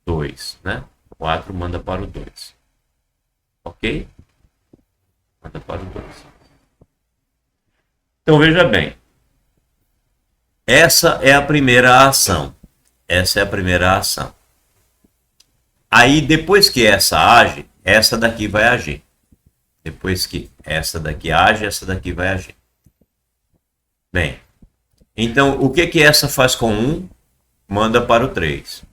2, né? 4 manda para o 2. Ok? Manda para o 2. Então veja bem. Essa é a primeira ação. Essa é a primeira ação. Aí depois que essa age, essa daqui vai agir. Depois que essa daqui age, essa daqui vai agir. Bem, então o que que essa faz com 1? Manda para o 3.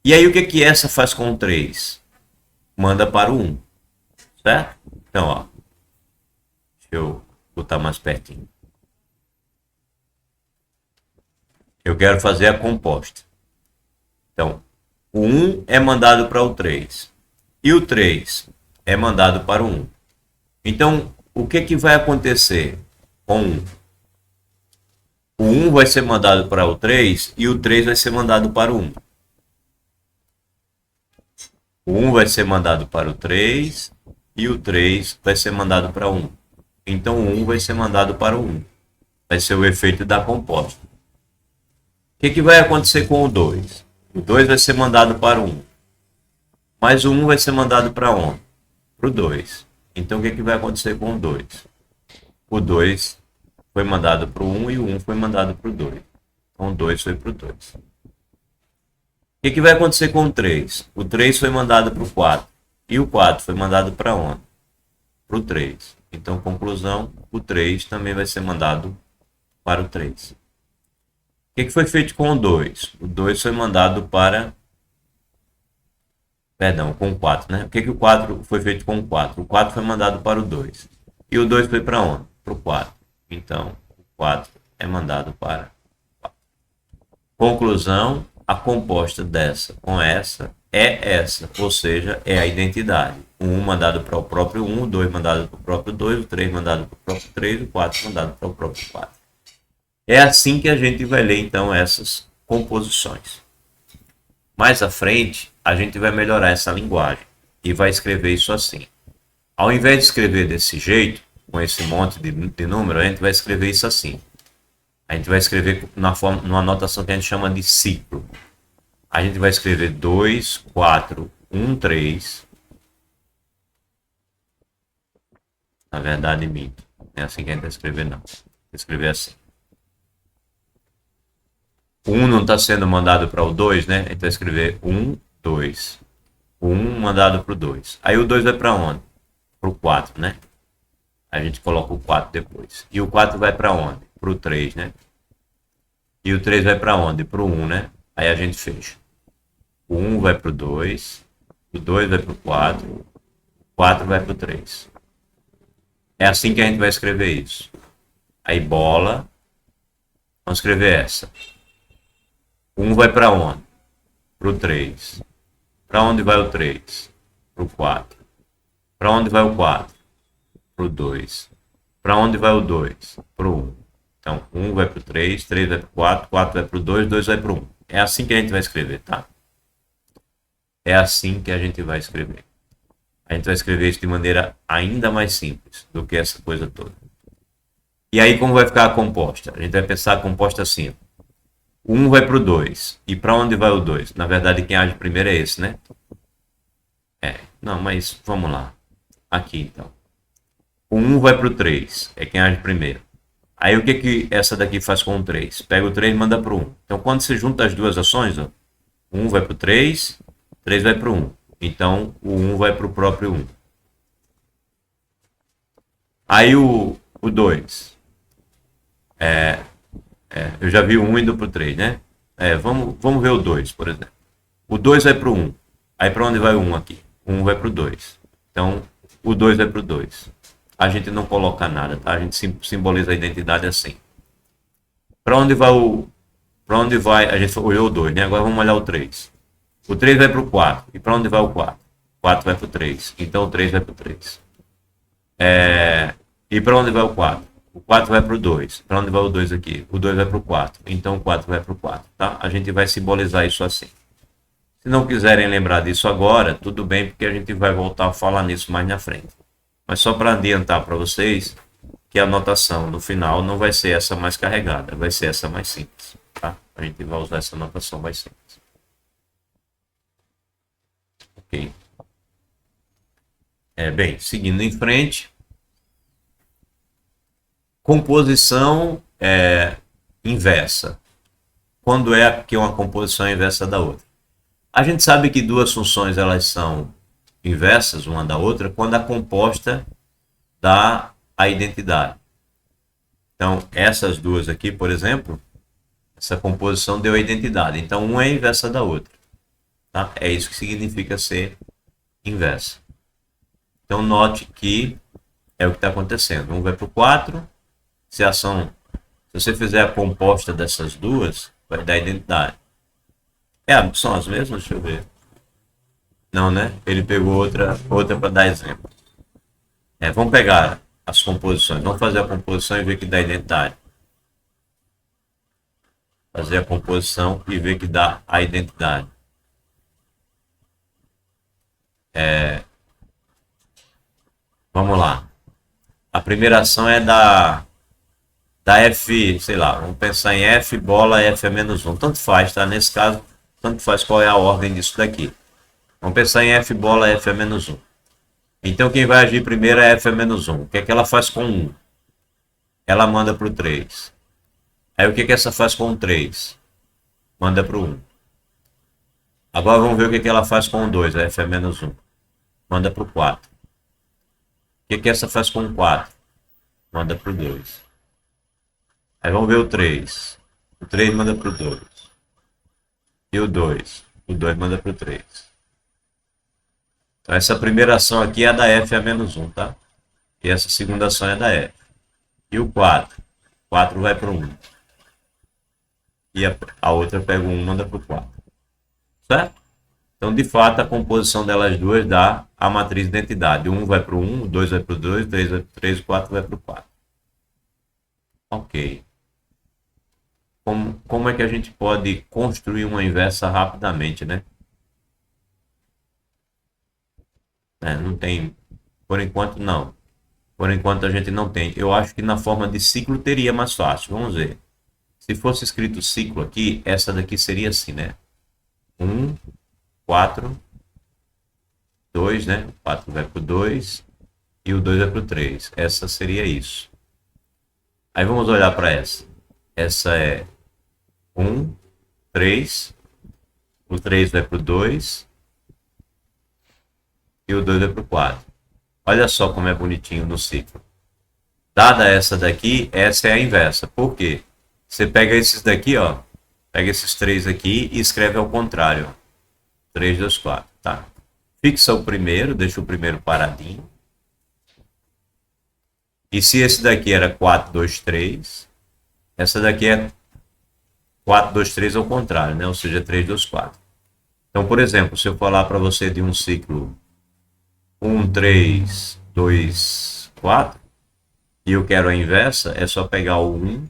E aí o que que essa faz com o 3? Manda para o 1. Certo? Então, ó. Deixa eu botar mais pertinho. Eu quero fazer a composta. Então, o 1 é mandado para o 3. E o 3 é mandado para o 1. Então, o que que vai acontecer com o 1? O 1 vai ser mandado para o 3 e o 3 vai ser mandado para o 1. O 1 vai ser mandado para o 3 e o 3 vai ser mandado para o 1. Então, o 1 vai ser mandado para o 1. Vai ser o efeito da composta. O que que vai acontecer com o 2? O 2 vai ser mandado para o 1. Mas o 1 vai ser mandado para onde? Para o 2. Então, o que que vai acontecer com o 2? O 2 foi mandado para o 1 e o 1 foi mandado para o 2. Então, o 2 foi para o 2. O que que vai acontecer com o 3? O 3 foi mandado para o 4. E o 4 foi mandado para onde? Para o 3. Então, conclusão, o 3 também vai ser mandado para o 3. O que que foi feito com o 2? O 2 foi mandado para... Perdão, com o 4, né? O que que o 4 foi feito com o 4? O 4 foi mandado para o 2. E o 2 foi para onde? Para o 4. Então, o 4 é mandado para o 4. Conclusão, a composta dessa com essa é essa, ou seja, é a identidade. O 1 mandado para o próprio 1, o 2 mandado para o próprio 2, o 3 mandado para o próprio 3, o 4 mandado para o próprio 4. É assim que a gente vai ler, então, essas composições. Mais à frente, a gente vai melhorar essa linguagem e vai escrever isso assim. Ao invés de escrever desse jeito, com esse monte de número, a gente vai escrever isso assim. A gente vai escrever numa anotação que a gente chama de ciclo. A gente vai escrever 2, 4, 1, 3. Na verdade, minto. Não é assim que a gente vai escrever, não. Vai escrever assim. O 1 não está sendo mandado para o 2, né? A gente vai escrever 1, 2. O 1 mandado para o 2. Aí o 2 vai para onde? Para o 4, né? A gente coloca o 4 depois. E o 4 vai para onde? Para o 3, né? E o 3 vai para onde? Para o 1, né? Aí a gente fecha. O 1 vai para o 2. O 2 vai para o 4. O 4 vai para o 3. É assim que a gente vai escrever isso. Aí bola. Vamos escrever essa. O 1 vai para onde? Para o 3. Para onde vai o 3? Para o 4. Para onde vai o 4? Para o 2. Para onde vai o 2? Para o 1. Então, 1 vai para o 3, 3 vai para o 4, 4 vai para o 2, 2 vai para o 1. É assim que a gente vai escrever, tá? É assim que a gente vai escrever. A gente vai escrever isso de maneira ainda mais simples do que essa coisa toda. E aí, como vai ficar a composta? A gente vai pensar a composta assim. O 1 vai para o 2. E para onde vai o 2? Na verdade, quem age primeiro é esse, né? Não, mas vamos lá. Aqui, então. O 1 vai para o 3. É quem age primeiro. Aí, o que que essa daqui faz com o 3? Pega o 3 e manda para o 1. Então, quando você junta as duas ações, ó, 1 vai para o 3, 3 vai para o 1. Então, o 1 vai para o próprio 1. Aí, o 2. Eu já vi o 1 indo para o 3, né? Vamos ver o 2, por exemplo. O 2 vai para o 1. Aí, para onde vai o 1 aqui? O 1 vai para o 2. Então, o 2 vai para o 2. A gente não coloca nada, tá? A gente simboliza a identidade assim. Para onde vai o... Para onde vai... A gente olhou o 2, né? Agora vamos olhar o 3. O 3 vai para o 4. E para onde vai o 4? O 4 vai para o 3. Então, o 3 vai para o 3. E para onde vai o 4? O 4 vai para o 2. Para onde vai o 2 aqui? O 2 vai para o 4. Então, o 4 vai para o 4, tá? A gente vai simbolizar isso assim. Se não quiserem lembrar disso agora, tudo bem, porque a gente vai voltar a falar nisso mais na frente. Mas só para adiantar para vocês que a anotação no final não vai ser essa mais carregada, vai ser essa mais simples, tá? A gente vai usar essa anotação mais simples. Ok. Bem, seguindo em frente. Composição inversa. Quando é que uma composição é inversa da outra? A gente sabe que duas funções elas são inversas uma da outra quando a composta dá a identidade. Então, essas duas aqui, por exemplo, essa composição deu a identidade. Então, uma é a inversa da outra. Tá? É isso que significa ser inversa. Então, note que é o que está acontecendo. Um vai para o 4. Se você fizer a composta dessas duas, vai dar identidade. São as mesmas? Deixa eu ver. Não, né? Ele pegou outra para dar exemplo. Vamos pegar as composições. Vamos fazer a composição e ver que dá identidade. Fazer a composição e ver que dá a identidade. Vamos lá. A primeira ação é da F, sei lá, vamos pensar em F, bola, F é menos 1. Tanto faz, tá? Nesse caso, tanto faz qual é a ordem disso daqui. Vamos pensar em F, bola, F é menos 1. Então, quem vai agir primeiro é F é menos 1. O que é que ela faz com 1? Ela manda para o 3. Aí, o que é que essa faz com o 3? Manda para o 1. Agora, vamos ver o que é que ela faz com o 2. A F é menos 1. Manda para o 4. O que é que essa faz com o 4? Manda para o 2. Aí, vamos ver o 3. O 3 manda para o 2. E o 2? O 2 manda para o 3. Então, essa primeira ação aqui é a da F a menos 1, tá? E essa segunda ação é da F. E o 4? 4 vai para o 1. E a outra pega o 1 e manda para o 4. Certo? Então, de fato, a composição delas duas dá a matriz de identidade. O 1 vai para o 1, o 2 vai para o 2, o 3 vai para o 3, o 4 vai para o 4. Ok. Como é que a gente pode construir uma inversa rapidamente, né? Não tem. Por enquanto, não. Por enquanto, a gente não tem. Eu acho que na forma de ciclo teria mais fácil. Vamos ver. Se fosse escrito ciclo aqui, essa daqui seria assim, né? 1, 4, 2, né? O 4 vai para o 2 e o 2 vai para o 3. Essa seria isso. Aí vamos olhar para essa. Essa é 1, 3. O 3 vai para o 2 e o 2 vai para o 4. Olha só como é bonitinho no ciclo. Dada essa daqui, essa é a inversa. Por quê? Você pega esses daqui, ó. Pega esses 3 aqui e escreve ao contrário. 3, 2, 4, tá? Fixa o primeiro, deixa o primeiro paradinho. E se esse daqui era 4, 2, 3, essa daqui é 4, 2, 3 ao contrário, né? Ou seja, 3, 2, 4. Então, por exemplo, se eu falar para você de um ciclo 1, 3, 2, 4, e eu quero a inversa, é só pegar o 1,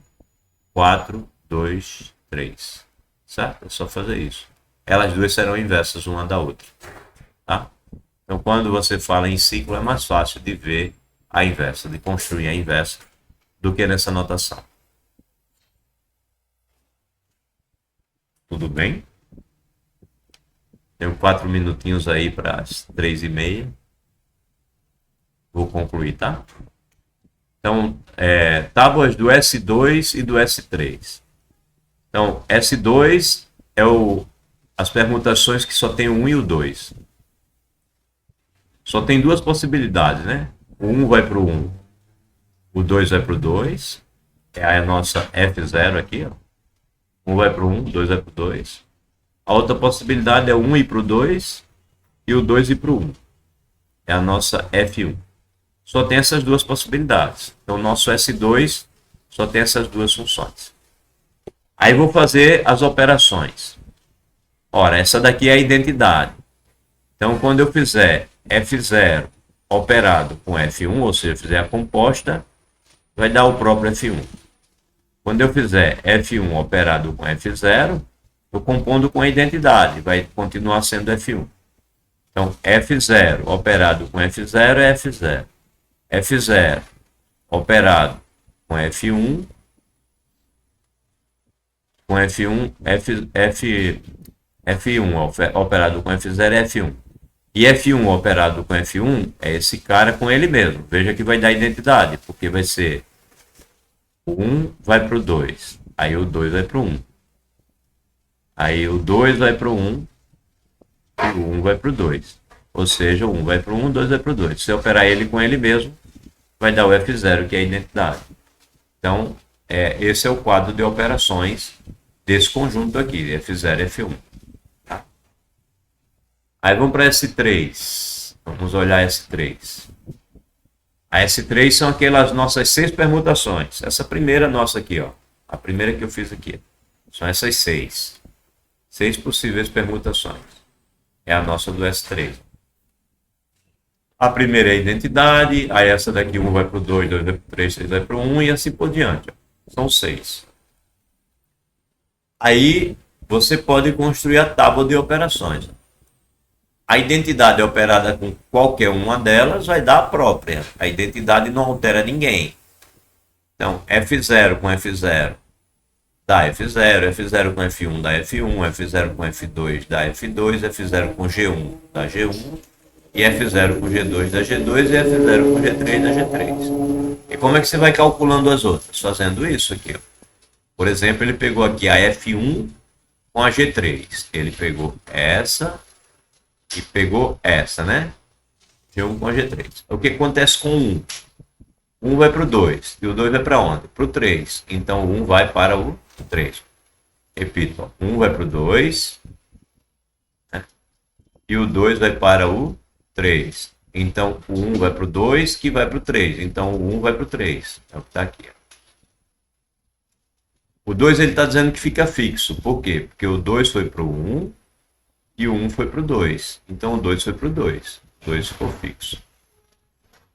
4, 2, 3. Certo? É só fazer isso. Elas duas serão inversas uma da outra. Tá? Então, quando você fala em ciclo, é mais fácil de ver a inversa, de construir a inversa, do que nessa notação. Tudo bem? Tenho 4 minutinhos aí para as 3h30. Vou concluir, tá? Então, tábuas do S2 e do S3. Então, S2 é as permutações que só tem o 1 e o 2. Só tem duas possibilidades, né? O 1 vai para o 1, o 2 vai para o 2. É a nossa F0 aqui, ó. 1 vai para o 1, o 2 vai para o 2. A outra possibilidade é o 1 ir para o 2 e o 2 ir para o 1. É a nossa F1. Só tem essas duas possibilidades. Então, o nosso S2 só tem essas duas funções. Aí, vou fazer as operações. Ora, essa daqui é a identidade. Então, quando eu fizer F0 operado com F1, ou seja, fizer a composta, vai dar o próprio F1. Quando eu fizer F1 operado com F0, estou compondo com a identidade, vai continuar sendo F1. Então, F0 operado com F0 é F0. F0 operado com F1, com F1, F1 operado com F0 é F1. E F1 operado com F1 é esse cara com ele mesmo. Veja que vai dar identidade, porque vai ser o 1 vai para o 2, aí o 2 vai para o 1. Aí o 2 vai para o 1 e o 1 vai para o 2. Ou seja, o 1 vai para o 1, o 2 vai para o 2. Se eu operar ele com ele mesmo, vai dar o F0, que é a identidade. Então, esse é o quadro de operações desse conjunto aqui, F0 e F1. Tá? Aí vamos para S3. Vamos olhar S3. A S3 são aquelas nossas 6 permutações. Essa primeira nossa aqui, ó. A primeira que eu fiz aqui. São essas 6. 6 possíveis permutações. É a nossa do S3. A primeira é a identidade, aí essa daqui 1 vai para o 2, 2 vai para o 3, 3 vai para o 1 e assim por diante. Ó. São 6. Aí você pode construir a tábua de operações. A identidade operada com qualquer uma delas vai dar a própria. A identidade não altera ninguém. Então, F0 com F0 dá F0, F0 com F1 dá F1, F0 com F2 dá F2, F0 com G1 dá G1, e F0 com G2 dá G2 e F0 com G3 dá G3. E como é que você vai calculando as outras? Fazendo isso aqui. Por exemplo, ele pegou aqui a F1 com a G3. Ele pegou essa e pegou essa, né? G1 com a G3. O que acontece com o 1? 1 vai para o 2. E o 2 vai para onde? Para o 3. Então, o 1 vai para o 3. Repito, ó. 1 vai para o 2. Né? E o 2 vai para o 3. Então, o 1 vai para o 2, que vai para o 3. Então, o 1 vai para o 3. É o que está aqui. Ó. O 2 ele está dizendo que fica fixo. Por quê? Porque o 2 foi para o 1 e o 1 foi para o 2. Então, o 2 foi para o 2. O 2 ficou fixo.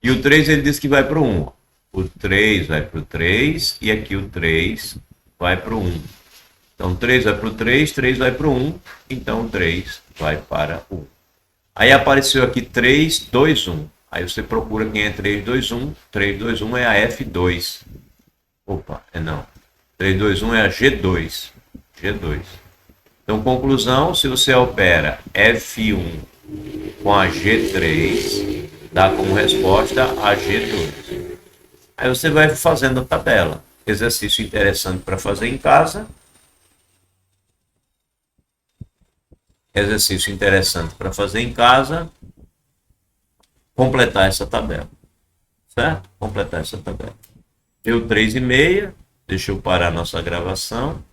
E o 3 ele diz que vai para o 1. O 3 vai para o 3 e aqui o 3 vai para o 1. Então, 3 vai para o 3, 3 vai para o 1. Então, 3 vai para o 1. Aí apareceu aqui 3, 2, 1. Aí você procura quem é 3, 2, 1. 3, 2, 1 é a F2. Opa, não. 3, 2, 1 é a G2. G2. Então, conclusão, se você opera F1 com a G3, dá como resposta a G2. Aí você vai fazendo a tabela. Exercício interessante para fazer em casa. Exercício interessante para fazer em casa. Completar essa tabela. Certo? Completar essa tabela. Deu 3,5. Deixa eu parar a nossa gravação.